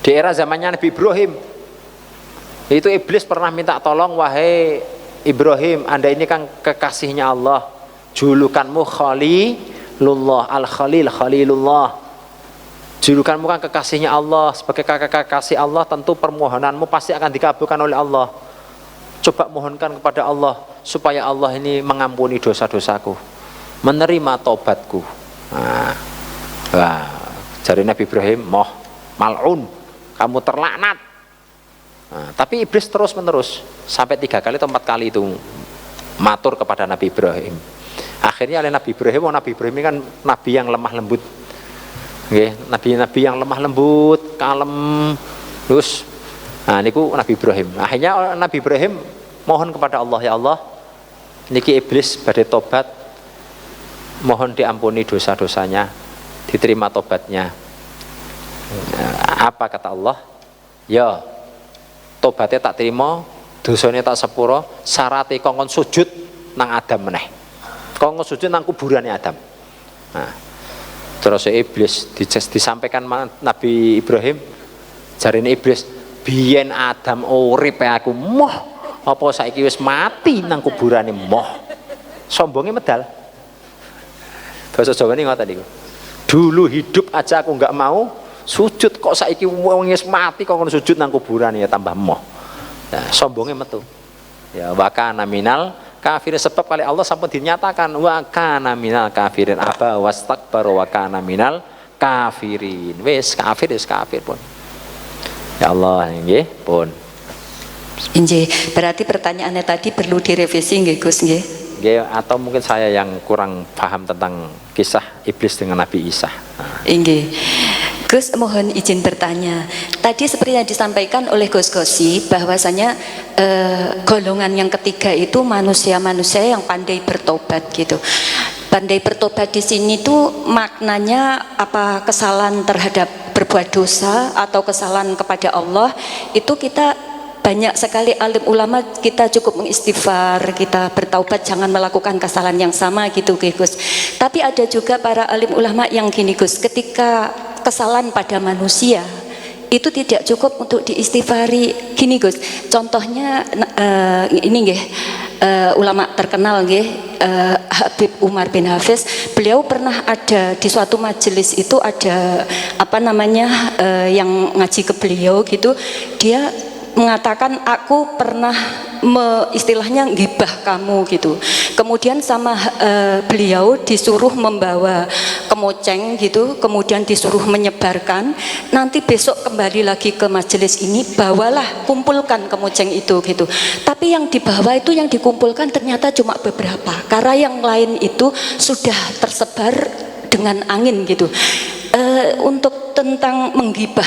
Speaker 1: Di era zamannya Nabi Ibrahim. Itu iblis pernah minta tolong, wahai Ibrahim, Anda ini kan kekasihnya Allah, julukanmu Khalilullah, Al-Khalil, Khalilullah. Julukanmu kan kekasihnya Allah, sebagai kekasih Allah tentu permohonanmu pasti akan dikabulkan oleh Allah. Coba mohonkan kepada Allah supaya Allah ini mengampuni dosa-dosaku, menerima tobatku. Jari Nabi Ibrahim, mal'un, kamu terlaknat. Tapi iblis terus menerus sampai 3 kali atau 4 kali itu matur kepada Nabi Ibrahim. Akhirnya oleh Nabi Ibrahim ini kan nabi yang lemah lembut. Nabi yang lemah lembut, kalem, terus niku Nabi Ibrahim. Akhirnya Nabi Ibrahim mohon kepada Allah, ya Allah, niki iblis badhe tobat, mohon diampuni dosa-dosanya, diterima tobatnya. Apa kata Allah? Ya, tobatnya tak terima, dosanya tak sepuro, syaratnya kongkon sujud nang Adam meneh. Kongkon sujud nang kuburannya Adam. Terus iblis disampaikan Nabi Ibrahim, jarine iblis, biyen Adam urip aku moh, apa saiki wis mati nang kuburane moh. Sombongnya medal. Bahasa Jawane ngoten niku. Dulu hidup aja aku enggak mau sujud, kok saiki wong wis mati kok sujud nang kuburan, ya tambah moh. Nah, sombongnya metu. Ya wa kana minal kafirin, sebab kali Allah sampun dinyatakan wa kana minal kafirin, aba wastakbaru wa kana minal kafirin. Wis kafir pun. Ya Allah nggih pun.
Speaker 2: Nggih, berarti pertanyaannya tadi perlu direvisi nggih Gus nggih.
Speaker 1: Nggih, atau mungkin saya yang kurang paham tentang kisah iblis dengan Nabi Isa.
Speaker 2: Nggih. Gus mohon izin bertanya. Tadi seperti yang disampaikan oleh Gus Gosi bahwasanya golongan yang ketiga itu manusia-manusia yang pandai bertobat gitu. Pandai bertobat di sini tuh maknanya apa? Kesalahan terhadap berbuat dosa atau kesalahan kepada Allah itu kita banyak sekali alim ulama kita cukup mengistighfar, kita bertaubat jangan melakukan kesalahan yang sama gitu Gus. Tapi ada juga para alim ulama yang gini Gus, ketika kesalahan pada manusia itu tidak cukup untuk diistighfari. Gini Gus, contohnya ini nggih, ulama terkenal nggih, Habib Umar bin Hafiz, beliau pernah ada di suatu majelis itu ada yang ngaji ke beliau gitu, dia mengatakan aku pernah istilahnya gibah kamu gitu. Kemudian sama beliau disuruh membawa kemoceng gitu, kemudian disuruh menyebarkan. Nanti besok kembali lagi ke majelis ini, bawalah, kumpulkan kemoceng itu gitu. Tapi yang dibawa itu yang dikumpulkan ternyata cuma beberapa, karena yang lain itu sudah tersebar dengan angin gitu. Untuk tentang menggibah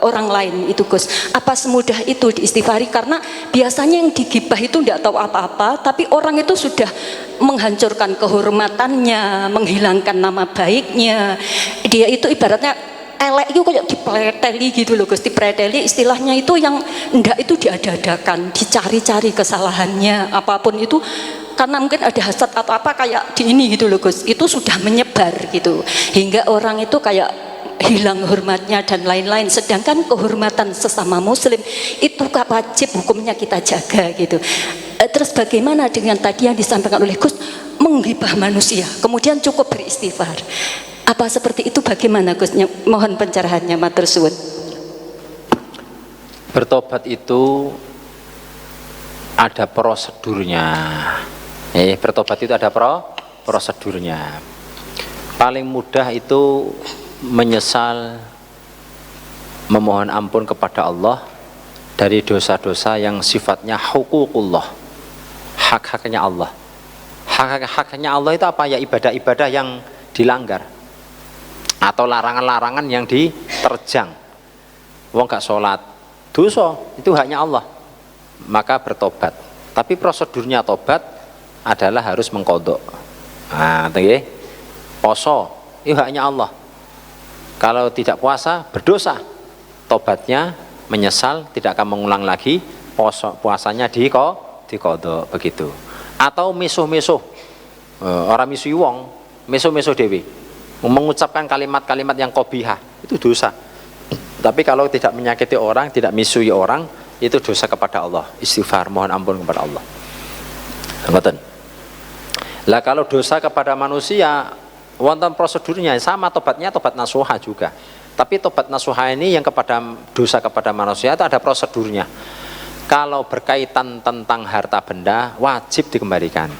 Speaker 2: orang lain itu Gus, apa semudah itu diistighfari? Karena biasanya yang digibah itu tidak tahu apa-apa, tapi orang itu sudah menghancurkan kehormatannya, menghilangkan nama baiknya. Dia itu ibaratnya elek itu kayak dipreteli gitu loh Gus, dipreteli istilahnya itu yang ndak itu diada-adakan, dicari-cari kesalahannya apapun itu, karena mungkin ada hasad atau apa kayak di ini gitu loh Gus, itu sudah menyebar gitu hingga orang itu kayak hilang hormatnya dan lain-lain. Sedangkan kehormatan sesama muslim itu wajib hukumnya kita jaga gitu. Terus bagaimana dengan tadi yang disampaikan oleh Gus, menggibah manusia kemudian cukup beristighfar, apa seperti itu bagaimana Gus? Mohon pencerahannya matur suwun.
Speaker 1: Bertobat itu ada prosedurnya. Bertobat itu ada prosedurnya. Paling mudah itu menyesal, memohon ampun kepada Allah dari dosa-dosa yang sifatnya hukukullah, hak-haknya Allah. Hak-haknya Allah itu apa? Ya ibadah-ibadah yang dilanggar atau larangan-larangan yang diterjang. Wong gak sholat, dosa, itu haknya Allah, maka bertobat. Tapi prosedurnya tobat adalah harus mengkodok. Nah, poso, itu haknya Allah. Kalau tidak puasa, berdosa. Tobatnya menyesal, tidak akan mengulang lagi. Puasanya dikodok, begitu. Atau misuh-misuh, orang misuh wong, misuh-misuh dewi, mengucapkan kalimat-kalimat yang qabihah, itu dosa. Tapi kalau tidak menyakiti orang, tidak misuhi orang, itu dosa kepada Allah. Istighfar, mohon ampun kepada Allah. Ngoten. Lah kalau dosa kepada manusia, wonten prosedurnya sama, tobatnya tobat nasuha juga. Tapi tobat nasuha ini yang kepada dosa kepada manusia itu ada prosedurnya. Kalau berkaitan tentang harta benda, wajib dikembalikan.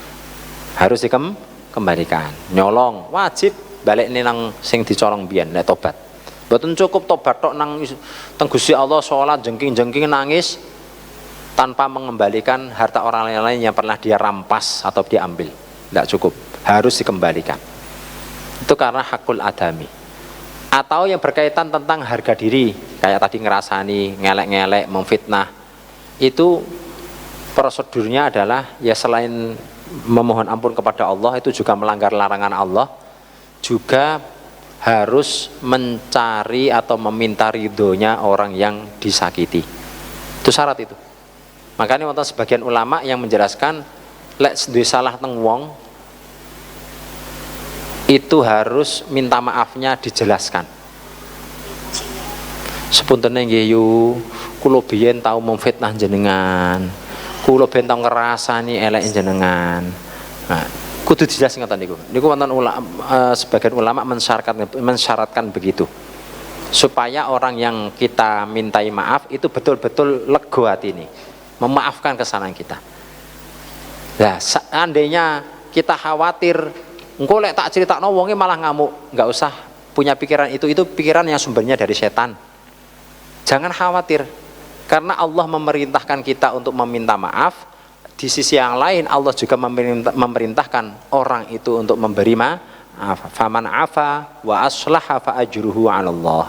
Speaker 1: Harus dikembalikan. Nyolong wajib balik nang sing dicolong biyen nek tobat. Mboten cukup tobat tok nang Gusti Allah, salat jengking-jengking nangis tanpa mengembalikan harta orang lain yang pernah dia rampas atau dia ambil. Tidak cukup, harus dikembalikan. Itu karena hakul adami. Atau yang berkaitan tentang harga diri, kayak tadi ngerasani, ngelek-ngelek, memfitnah, itu prosedurnya adalah ya selain memohon ampun kepada Allah, itu juga melanggar larangan Allah, juga harus mencari atau meminta ridhonya orang yang disakiti. Itu syarat itu. Makanya wonten sebagian ulama yang menjelaskan lek duwe salah teng wong itu harus minta maafnya dijelaskan. Sepuntene nggih yu, kula biyen tau memfitnah jenengan. Kula biyen tau ngrasani elek jenengan. Nah, kudu dijelas ngoten niku. Niku wonten sebagian ulama mensyaratkan begitu. Supaya orang yang kita mintai maaf itu betul-betul lega hati ini, memaafkan kesalahan kita. Nah, seandainya kita khawatir engko lek tak critakno wonge malah ngamuk, enggak usah punya pikiran itu pikiran yang sumbernya dari setan. Jangan khawatir, karena Allah memerintahkan kita untuk meminta maaf. Di sisi yang lain Allah juga memerintahkan orang itu untuk memberi maaf. Faman afa wa aslaha fa ajruhu 'ala Allah.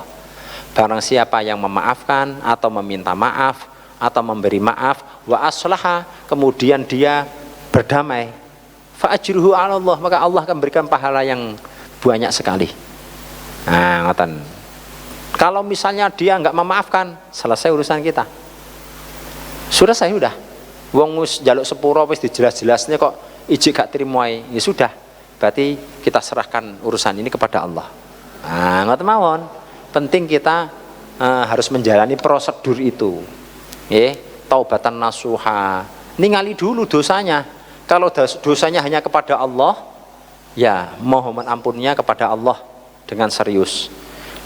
Speaker 1: Barang siapa yang memaafkan atau meminta maaf atau memberi maaf, wa aslaha, kemudian dia berdamai, fa ajruhu 'ala Allah, maka Allah akan berikan pahala yang banyak sekali. Nah, ngoten. Kalau misalnya dia enggak memaafkan, selesai urusan kita. Sudah saya udah. Wong wis njaluk sepuro wis dijelas-jelasnya kok ijik gak trimo ae. Ya sudah. Berarti kita serahkan urusan ini kepada Allah. Nah, ngoten mawon. Penting kita harus menjalani prosedur itu. Taubatan nasuha. Ningali dulu dosanya. Kalau dosanya hanya kepada Allah, ya mohon ampunnya kepada Allah dengan serius.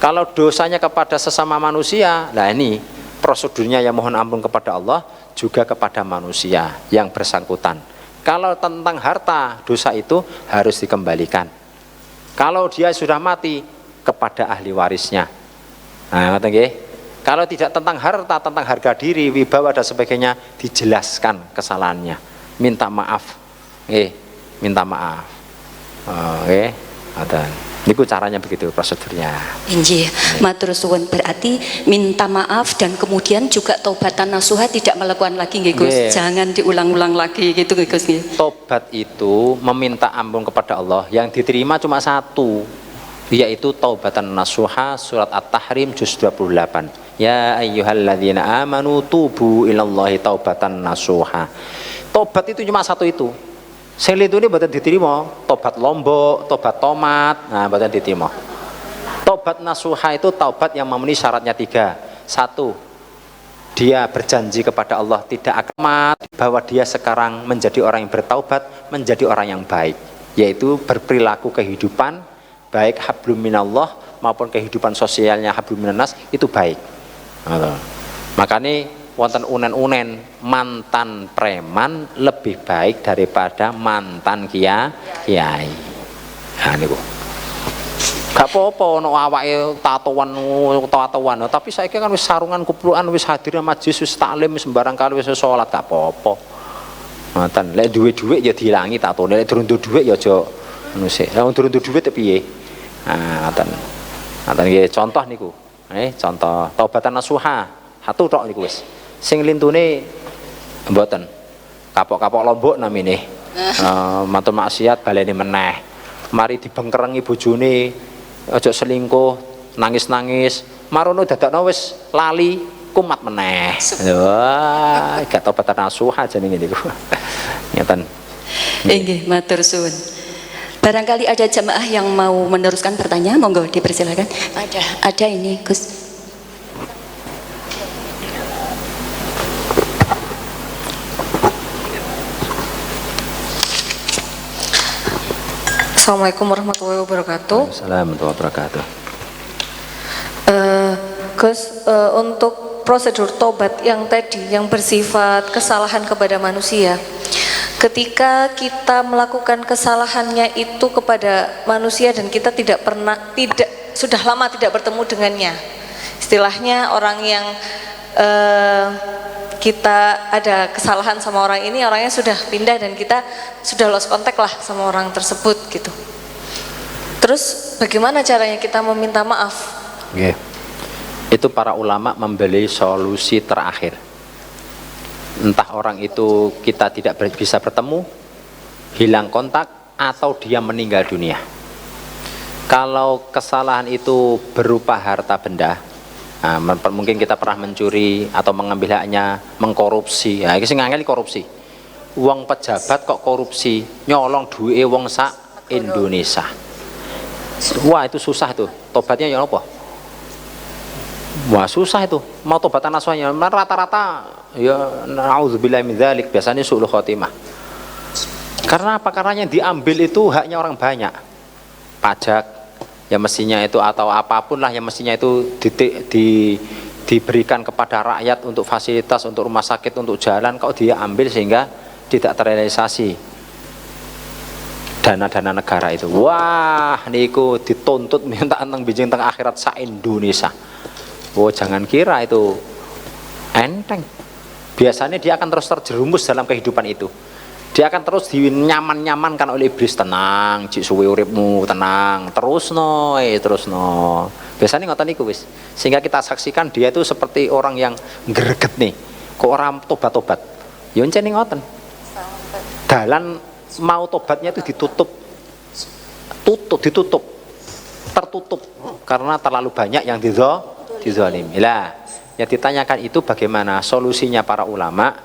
Speaker 1: Kalau dosanya kepada sesama manusia, nah ini prosedurnya yang mohon ampun kepada Allah juga kepada manusia yang bersangkutan. Kalau tentang harta, dosa itu harus dikembalikan. Kalau dia sudah mati, kepada ahli warisnya. Nah, ngerti nggih? Kalau tidak tentang harta, tentang harga diri, wibawa dan sebagainya, dijelaskan kesalahannya, minta maaf. Minta maaf. Niku caranya begitu prosedurnya.
Speaker 2: Injih, matur suwun, berarti minta maaf dan kemudian juga taubatan nasuha, tidak melakukan lagi nggih Gus. Jangan diulang-ulang lagi gitu nggih Gus nggih.
Speaker 1: Tobat itu meminta ampun kepada Allah, yang diterima cuma satu, yaitu taubatan nasuha, surat At-Tahrim juz 28. Ya ayyuhalladzina amanu tubu ilallahi taubatan nasuha. Tobat itu cuma satu itu. Sing lintune mboten diterima, tobat lombok, tobat tomat, nah mboten diterima. Tobat nasuha itu taubat yang memenuhi syaratnya 3. 1, dia berjanji kepada Allah tidak akan mati, bahwa dia sekarang menjadi orang yang bertaubat, menjadi orang yang baik, yaitu berperilaku kehidupan baik hablum minallah maupun kehidupan sosialnya hablum minannas itu baik. Makanya wonten unen-unen mantan preman lebih baik daripada mantan kiai. Nah niku. Gak apa-apa ono awake tatoan, tapi saiki kan wis sarungan kuplukan, wis hadir majelis, wis taklim, wis sembarang kali wis salat, gak apa-apa. Ngoten, lek duwe dhuwit ya diilangi tatone, lek durung duwe dhuwit ya aja ngono sik. Lah durung duwe dhuwit piye? Nah, ngoten. Ngoten nggih contoh niku. Contoh taubatan nasuha. Satu tok niku wis. Sing lintune mboten. Kapok-kapok lombok namine. Mantun maksiat baleni meneh. Mari dibengkerengi bojone, aja selingkuh, nangis-nangis. Marono dadakno wis lali kumat meneh. Wah, gak taubatan nasuha jenenge niku. Ngeten.
Speaker 2: Nggih, matur suwun. Barangkali ada jamaah yang mau meneruskan pertanyaan, monggo dipersilakan. Ada ini, Gus.
Speaker 3: Assalamualaikum warahmatullahi wabarakatuh.
Speaker 1: Assalamualaikum warahmatullahi wabarakatuh.
Speaker 3: Gus, untuk prosedur tobat yang tadi yang bersifat kesalahan kepada manusia, ketika kita melakukan kesalahannya itu kepada manusia dan kita sudah lama tidak bertemu dengannya, istilahnya orang yang kita ada kesalahan sama orang ini, orangnya sudah pindah dan kita sudah lost contact lah sama orang tersebut gitu. Terus bagaimana caranya kita meminta maaf?
Speaker 1: Okay. Itu para ulama membeli solusi terakhir. Entah orang itu kita tidak bisa bertemu, hilang kontak, atau dia meninggal dunia. Kalau kesalahan itu berupa harta benda, mungkin kita pernah mencuri atau mengambil haknya, mengkorupsi. Ya, ini sing ngangel korupsi. Wong pejabat kok korupsi, nyolong duwe wong sak Indonesia. Wah, itu susah tuh. Tobatnya ya apa? Wah, susah itu. Mau tobatan nasuhnya rata-rata ya naudzubillahi min dzalik, biasanya su'ul khotimah. Karena apa? Karena yang diambil itu haknya orang banyak. Pajak ya mestinya itu atau apapun lah yang mestinya itu diberikan kepada rakyat untuk fasilitas, untuk rumah sakit, untuk jalan, kok dia ambil sehingga tidak terrealisasi dana-dana negara itu. Wah, niku dituntut minta tentang bijing tengah akhirat sa Indonesia. Oh, jangan kira itu enteng. Biasanya dia akan terus terjerumus dalam kehidupan itu. Dia akan terus dinyaman-nyamankan oleh iblis. Tenang, cik suwe uripmu, tenang, terus no. Biasanya ngoten niku wis. Sehingga kita saksikan dia itu seperti orang yang greget nih. Kok orang tobat-tobat. Ya encen ngoten. Dalan mau tobatnya itu ditutup, tertutup karena terlalu banyak yang dizalimi. Lah, yang ditanyakan itu bagaimana solusinya para ulama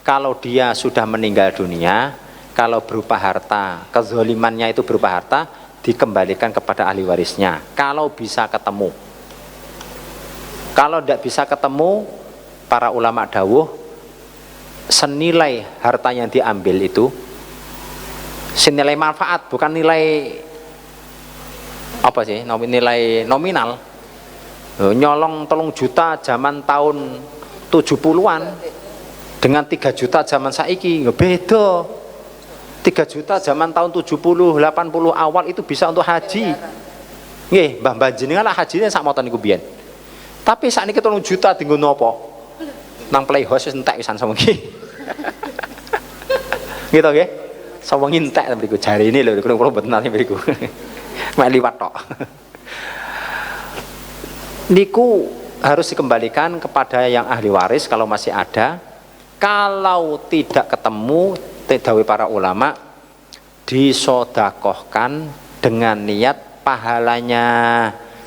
Speaker 1: kalau dia sudah meninggal dunia, kalau berupa harta, kezalimannya itu berupa harta, dikembalikan kepada ahli warisnya. Kalau bisa ketemu, kalau tidak bisa ketemu, para ulama dawuh senilai harta yang diambil itu, senilai manfaat, bukan nilai apa sih, nilai nominal. Nyolong 3 juta zaman tahun 70-an dengan 3 juta zaman saiki beda. 3 juta zaman tahun 70, 80 awal itu bisa untuk haji. Nggih, mbah-mbah jenengan lah hajine sak moten niku biyen. Tapi sakniki 3 juta dienggo napa? Nang playhouse wis entek pisan sawengi. Gitu nggih. Sawengi entek mriku jarine lho kula mboten nate mriku. Mek liwat tok. Niku harus dikembalikan kepada yang ahli waris kalau masih ada. Kalau tidak ketemu, dawuh para ulama, disodakohkan dengan niat pahalanya.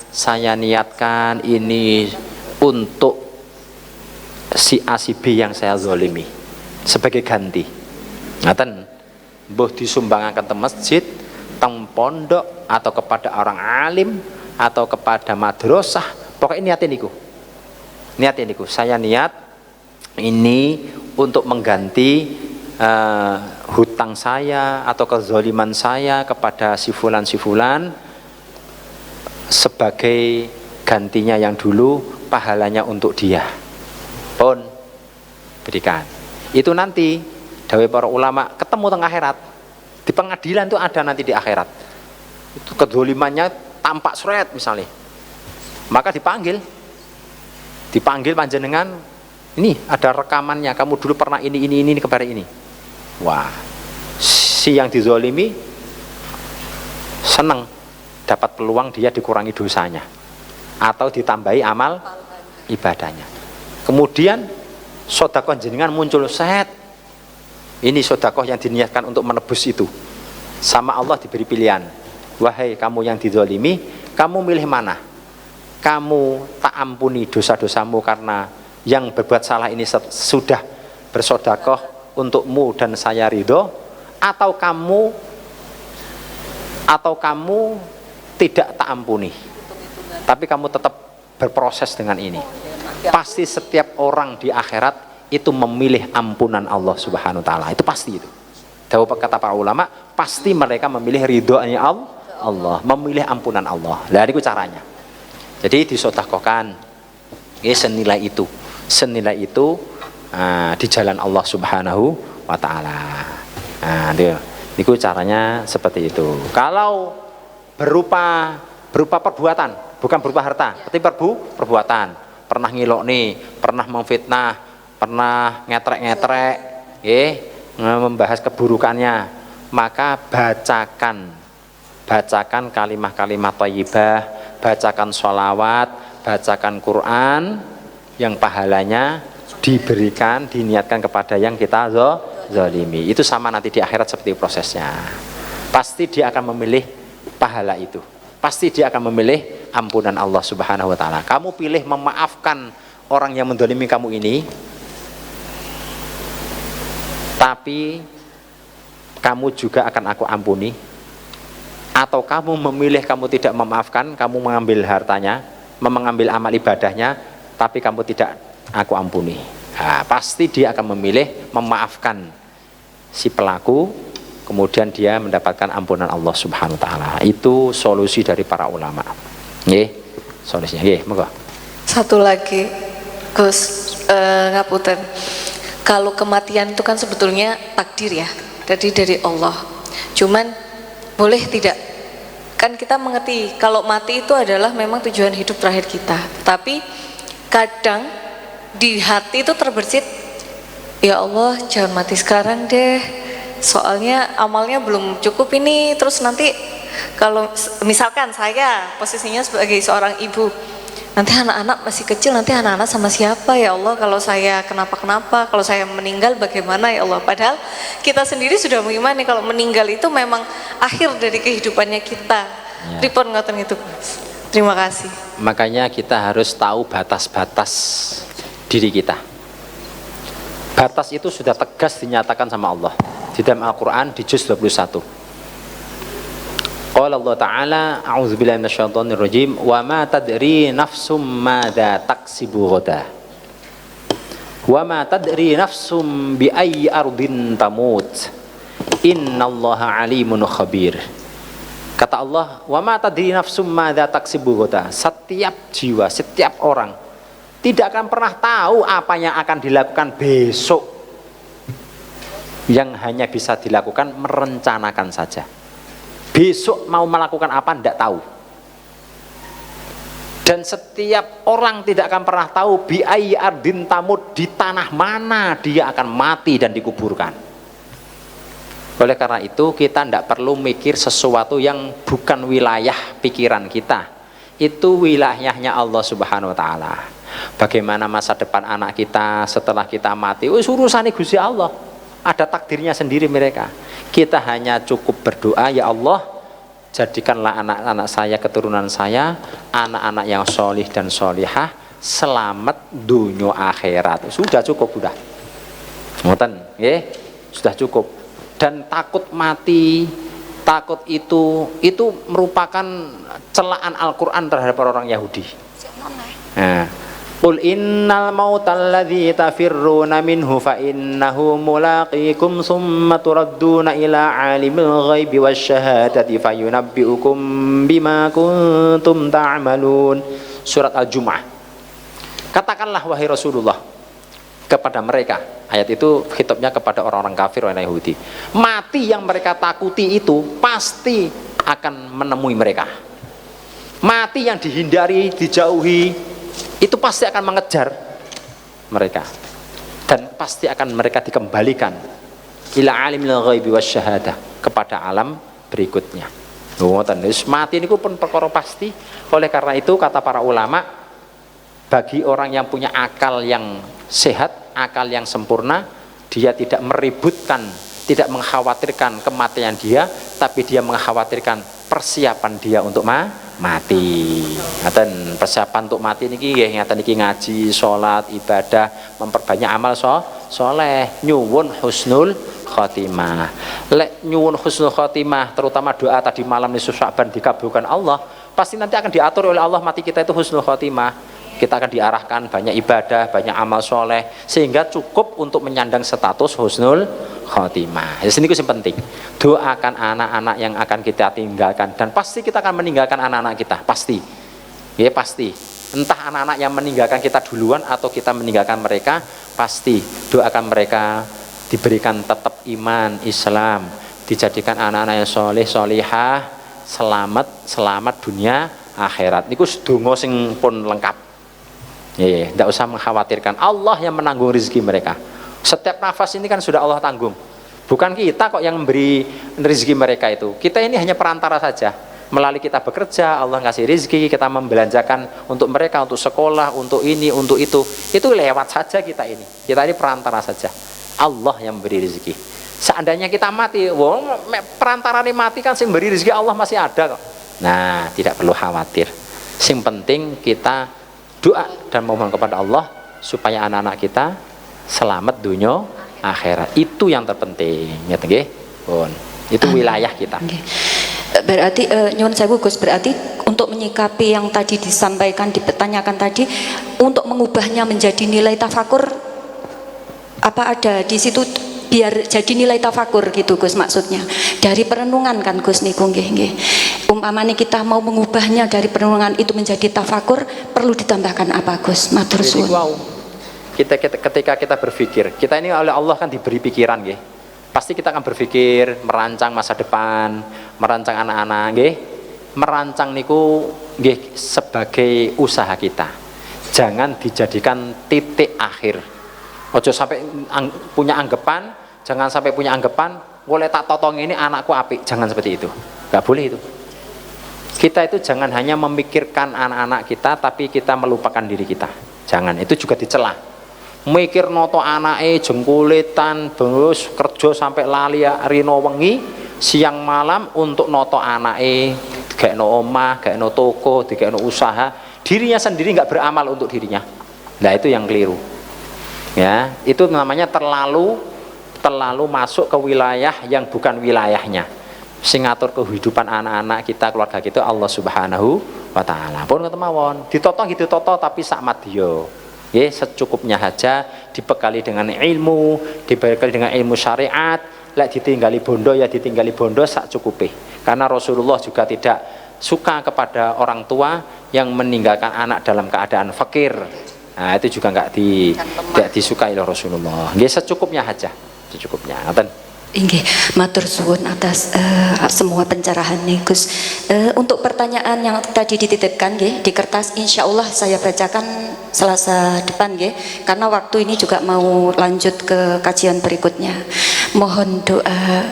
Speaker 1: Saya niatkan ini untuk si A si B yang saya zalimi sebagai ganti. Ngaten, mbuh disumbangaken ke masjid, teng pondok, atau kepada orang alim, atau kepada madrasah. Pokoknya niatnya niku. Saya niat ini untuk mengganti hutang saya atau kezaliman saya kepada si fulan sebagai gantinya yang dulu, pahalanya untuk dia. Oh, diberikan. Itu nanti dawuh para ulama ketemu teng akhirat. Di pengadilan itu ada nanti di akhirat. Itu kedzalimannya tampak seret misalnya. Maka dipanggil panjenengan, ini ada rekamannya, kamu dulu pernah ini kepada ini. Wah, si yang dizalimi senang dapat peluang dia dikurangi dosanya atau ditambahi amal ibadahnya. Kemudian sedekah jenengan muncul, set. Ini sedekah yang diniatkan untuk menebus itu. Sama Allah diberi pilihan. Wahai kamu yang dizalimi, kamu milih mana? Kamu tak ampuni dosa-dosamu karena yang berbuat salah ini sudah bersedekah untukmu dan saya ridho, atau kamu tidak tak ampuni tapi kamu tetap berproses dengan ini. Pasti setiap orang di akhirat itu memilih ampunan Allah Subhanahu wa taala. Itu pasti itu. Dawuh kata para ulama, pasti mereka memilih ridhonya Allah, memilih ampunan Allah. Lah niku caranya. Jadi disedekahkan senilai itu di jalan Allah Subhanahu wa taala. Nah, niku caranya seperti itu. Kalau berupa perbuatan, bukan berupa harta, tapi perbuatan. Pernah ngilokne, pernah memfitnah, pernah ngetrek, membahas keburukannya, maka bacakan kalimah-kalimah thayyibah, bacakan sholawat, bacakan Quran yang pahalanya diniatkan kepada yang kita zalimi. Itu sama nanti di akhirat seperti prosesnya. Pasti dia akan memilih pahala itu. Pasti dia akan memilih ampunan Allah Subhanahu wa taala. Kamu pilih memaafkan orang yang menzalimi kamu ini, tapi kamu juga akan aku ampuni, atau kamu memilih kamu tidak memaafkan, kamu mengambil hartanya, mengambil amal ibadahnya, tapi kamu tidak aku ampuni. Nah, pasti dia akan memilih memaafkan si pelaku, kemudian dia mendapatkan ampunan Allah Subhanahu wa taala. Itu solusi dari para ulama. Nggih, solusinya nggih, monggo.
Speaker 3: Satu lagi, Gus, ngapunten. Kalau kematian itu kan sebetulnya takdir ya, dari Allah. Cuman boleh tidak? Kan kita mengerti kalau mati itu adalah memang tujuan hidup terakhir kita. Tapi kadang di hati itu terbersit, ya Allah jangan mati sekarang deh, soalnya amalnya belum cukup ini. Terus nanti kalau misalkan saya posisinya sebagai seorang ibu, nanti anak-anak masih kecil, nanti anak-anak sama siapa ya Allah, kalau saya kenapa-kenapa, kalau saya meninggal bagaimana ya Allah. Padahal kita sendiri sudah mengimani kalau meninggal itu memang akhir dari kehidupannya kita ya. Ripon ngoten itu. Terima kasih.
Speaker 1: Makanya kita harus tahu batas-batas diri kita. Batas itu sudah tegas dinyatakan sama Allah di dalam Al-Quran di juz 21. Qala Allah Ta'ala, a'udzubillahi minasyaitonir rajim, wa ma tadri nafsum madza taksibu ghadan. Wa ma tadri nafsum bi ayyi ardin tamut. Innallaha alimun khabir. Kata Allah, wa ma tadri nafsum madza taksibu ghadan. Setiap jiwa, setiap orang tidak akan pernah tahu apa yang akan dilakukan besok. Yang hanya bisa dilakukan merencanakan saja. Besok mau melakukan apa tidak tahu. Dan setiap orang tidak akan pernah tahu bi ayyi ardin tamut, di tanah mana dia akan mati dan dikuburkan. Oleh karena itu kita tidak perlu mikir sesuatu yang bukan wilayah pikiran kita. Itu wilayahnya Allah Subhanahu wa taala. Bagaimana masa depan anak kita setelah kita mati, urusan Gusti Allah. Ada takdirnya sendiri mereka. Kita hanya cukup berdoa, ya Allah, jadikanlah anak-anak saya, keturunan saya, anak-anak yang solih dan solihah, selamat dunia akhirat. Sudah cukup, sudah. Ngoten, nggih, sudah cukup. Dan takut mati, takut itu merupakan celaan Al-Quran terhadap orang Yahudi. Nah, Qul innal mautal ladzi tafirruna minhu fa innahu mulaqikum summa turadduna ila alimil ghaibi wasyahadati fayunabbiukum bima kuntum ta'malun. Surat Al-Jumu'ah. Katakanlah wahai Rasulullah, kepada mereka. Ayat itu khitabnya kepada orang-orang kafir, orang Yahudi. Mati yang mereka takuti itu pasti akan menemui mereka. Mati yang dihindari, dijauhi, itu pasti akan mengejar mereka. Dan pasti akan mereka dikembalikan ila alimil ghaibi wasyahadah, kepada alam berikutnya. Mati ini pun perkara pasti. Oleh karena itu kata para ulama, bagi orang yang punya akal yang sehat, akal yang sempurna, dia tidak meributkan, tidak mengkhawatirkan kematian dia, tapi dia mengkhawatirkan persiapan dia untuk mati. Ngaten persiapan untuk mati niki nggih ngaten iki ngaji, salat, ibadah, memperbanyak amal soleh, nyuwun husnul khotimah. Lek nyuwun husnul khotimah, terutama doa tadi malam nisfu Sya'ban dikabulkan Allah, pasti nanti akan diatur oleh Allah mati kita itu husnul khotimah. Kita akan diarahkan banyak ibadah, banyak amal soleh, sehingga cukup untuk menyandang status husnul khotimah. Di sini itu yang penting. Doakan anak-anak yang akan kita tinggalkan, dan pasti kita akan meninggalkan anak-anak kita, pasti. Ya pasti. Entah anak-anak yang meninggalkan kita duluan atau kita meninggalkan mereka, pasti doakan mereka diberikan tetap iman Islam, dijadikan anak-anak yang soleh solihah, selamat dunia akhirat. Niku sedonga sing pun lengkap. Tidak usah mengkhawatirkan, Allah yang menanggung rezeki mereka. Setiap nafas ini kan sudah Allah tanggung. Bukan kita kok yang memberi rezeki mereka itu. Kita ini hanya perantara saja. Melalui kita bekerja, Allah ngasih rezeki, kita membelanjakan untuk mereka, untuk sekolah, untuk ini, untuk itu. Itu lewat saja kita ini. Kita ini perantara saja. Allah yang memberi rezeki. Seandainya kita mati, perantara ini mati kan, sing beri rezeki Allah masih ada kok. Nah, tidak perlu khawatir. Sing penting kita doa dan mohon kepada Allah supaya anak-anak kita selamat dunia akhirat. Itu yang terpenting. Nggih, pun. Itu wilayah kita.
Speaker 2: Berarti nyuwun sewu Gus, berarti untuk menyikapi yang tadi disampaikan, dipertanyakan tadi, untuk mengubahnya menjadi nilai tafakur, apa ada di situ biar jadi nilai tafakur gitu Gus, maksudnya dari perenungan kan Gus niku nggih. Umpamanya kita mau mengubahnya dari perenungan itu menjadi tafakur, perlu ditambahkan apa Gus? Matur suwun.
Speaker 1: Ketika kita berpikir, kita ini oleh Allah kan diberi pikiran nggih. Pasti kita akan berpikir, merancang masa depan, merancang anak-anak nggih. Merancang niku nggih sebagai usaha kita. Jangan dijadikan titik akhir. Ojo sampai punya anggapan, jangan sampai punya anggapan, boleh tak totong ini anakku apik, jangan seperti itu. Gak boleh itu. Kita itu jangan hanya memikirkan anak-anak kita, tapi kita melupakan diri kita. Jangan, itu juga dicela. Mikir noto anake jengkulitan, terus kerja sampai lali rino wengi, siang malam untuk noto anake, gak no omah, gak no toko, gak no usaha, dirinya sendiri nggak beramal untuk dirinya. Nah itu yang keliru. Ya, itu namanya terlalu masuk ke wilayah yang bukan wilayahnya. Sing ngatur kehidupan anak-anak kita, keluarga kita Allah Subhanahu wa taala. Pun ngoten mawon, ditotong gitu toto tapi sak madya. Nggih, secukupnya saja, dibekali dengan ilmu, dibekali dengan ilmu syariat, lek ditinggali bondo ya ditinggali bondo sak cukupe. Karena Rasulullah juga tidak suka kepada orang tua yang meninggalkan anak dalam keadaan fakir. Nah, itu juga tidak disukai oleh Rasulullah. Nggih, secukupnya saja, secukupnya. Ngoten.
Speaker 2: Inggih, matur suwun atas semua pencerahan nih Gus. Untuk pertanyaan yang tadi dititipkan nggih di kertas, insya Allah saya bacakan Selasa depan nggih, karena waktu ini juga mau lanjut ke kajian berikutnya. Mohon doa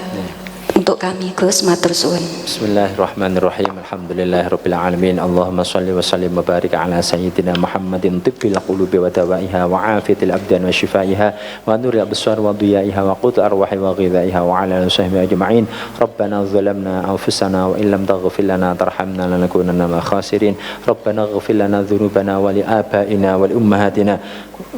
Speaker 2: untuk kami Gus, matur suwun.
Speaker 1: Bismillahirrahmanirrahim. Alhamdulillahirabbil alamin. Allahumma shalli wa sallim wa barik ala sayyidina Muhammadin tibbil qulubi wa dawaiha wa afiyatil abdan wa shifaiha wa nuril absar wa diyaiha wa qut arwahi wa ghidaiha wa ala sahbihi ajma'in. Rabbana zalamna anfusana wa illam taghfir lana tarhamna lanakunanna minal khasirin. Rabbana ighfir lana dhunubana wa li abaina wa li ummahatina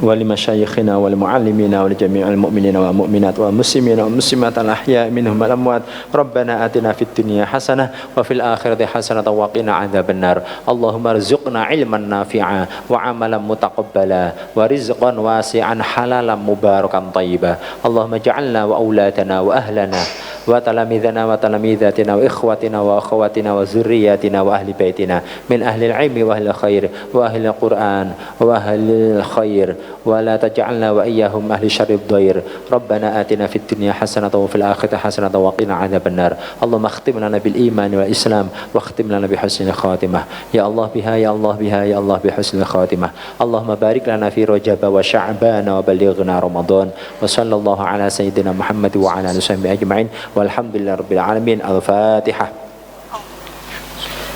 Speaker 1: wa li masyayikhina wa li muallimina wa li jami'il mu'minina wa mu'minat wa muslimina wa muslimat al ahya'i minhum wal amwat. Rabbana atina fid dunya hasanah wa fil akhirati hasanah wa qina adzabannar. Allahumma rzuqna ilman nafi'a wa amalan mutaqabbala wa rizqan wasi'an halalan mubarakan thayyiba. Allahumma ja'alna wa auladana wa ahlana wa talamidana wa talamidatina wa ikhwatina wa akhawatina wa zurriyatina wa ahli baitina min ahli al-ilmi wa ahli al-khair wa ahli al-Qur'an wa ahli al-khair ولا تجعلنا وإياهم أهل شر الضير ربنا آتنا في الدنيا حسنة وفي الآخرة حسنة وقنا عذاب النار اللهم اختم لنا بالإيمان والإسلام واختم لنا بحسن الخاتمة يا الله بها يا الله بها يا الله بحسن الخاتمة اللهم بارك لنا في رجب وشعبان وبلغنا رمضان وصلى الله على سيدنا محمد وعلى آله وصحبه أجمعين والحمد لله رب العالمين. الفاتحة.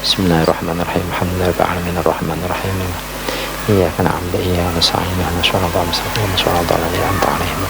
Speaker 1: بسم الله الرحمن الرحيم الحمد لله رب العالمين الرحمن الرحيم إياك نعبد وإياك نستعين اهدنا الصراط المستقيم صراط الذين أنعمت عليهم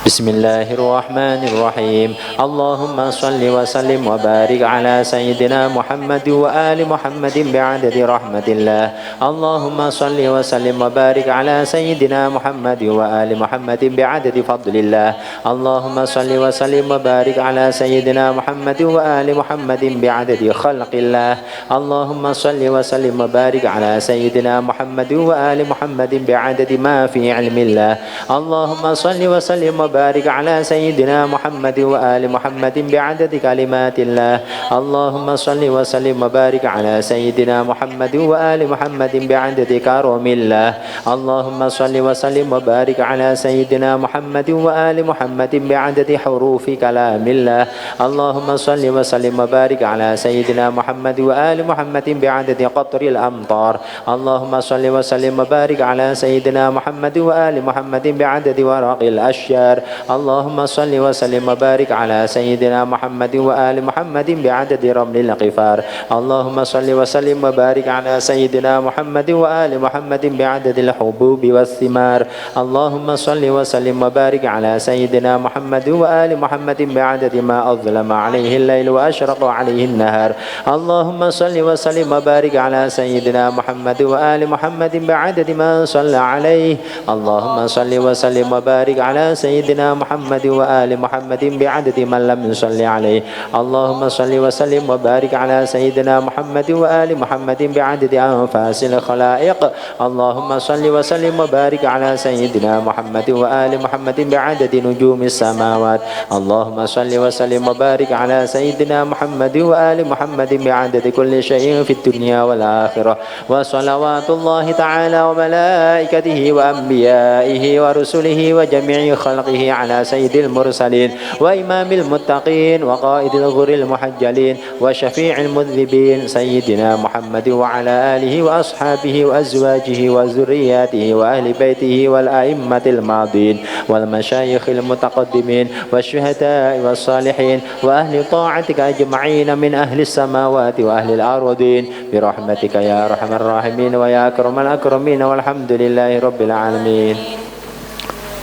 Speaker 1: بسم الله الرحمن الرحيم اللهم صل وسلم وبارك على سيدنا محمد وآل محمد بعدد رحمة الله اللهم صل وسلم وبارك على سيدنا محمد وآل محمد بعدد فضل الله اللهم صل وسلم وبارك على سيدنا محمد وآل محمد بعدد خلق الله اللهم صل وسلم وبارك على سيدنا محمد وآل محمد بعدد ما في علم الله اللهم صل وسلم وبارك على سيدنا محمد وآل محمد بعدد كلمات الله اللهم صل وسلم وبارك على سيدنا محمد وآل محمد بعدد كرم الله اللهم صل وسلم وبارك على سيدنا محمد وآل محمد بعدد حروف كلام الله اللهم صل وسلم وبارك على سيدنا محمد وآل محمد بعدد قطر الأمطار اللهم صل وسلم وبارك على سيدنا محمد وآل محمد بعدد ورق الأشجار اللهم صل وسلم وبارك على سيدنا محمد وآل محمد بعدد رمل القفار اللهم صل وسلم وبارك على سيدنا محمد وآل محمد بعدد الحبوب والثمار اللهم صل وسلم وبارك على سيدنا محمد وآل محمد بعدد ما أظلم عليه الليل وأشرق عليه النهار اللهم صل وسلم وبارك على سيدنا محمد وآل محمد بعدد ما صلى عليه اللهم صل وسلم وبارك على سيدنا محمد وآل محمد بعدد من لم يصلي عليه اللهم صل وسلم وبارك على سيدنا محمد وآل محمد بعدد أنفاس الخلائق اللهم صل وسلم وبارك على سيدنا محمد وآل محمد بعدد نجوم السماوات اللهم صل وسلم وبارك على سيدنا محمد وآل محمد بعدد كل شيء في الدنيا والآخرة وصلوات الله تعالى وملائكته وأنبيائه ورسله وجميع خلقه على سيد المرسلين وإمام المتقين وقائد الغر المحجلين وشفيع المذنبين سيدنا محمد وعلى آله وأصحابه وأزواجه وذرياته وأهل بيته والأئمة الماضين والمشايخ المتقدمين والشهداء والصالحين وأهل طاعتك أجمعين من أهل السماوات وأهل الأرضين برحمتك يا أرحم الراحمين ويا أكرم الأكرمين والحمد لله رب العالمين.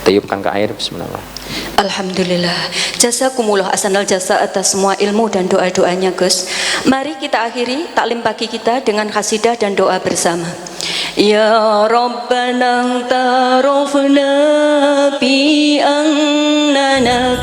Speaker 1: Tiupkan ke air. Bismillah.
Speaker 2: Alhamdulillah. Jazakumullah ahsanal jasa atas semua ilmu dan doa-doanya Gus. Mari kita akhiri taklim pagi kita dengan khasidah dan doa bersama. Ya Rabbana tarafna bi annana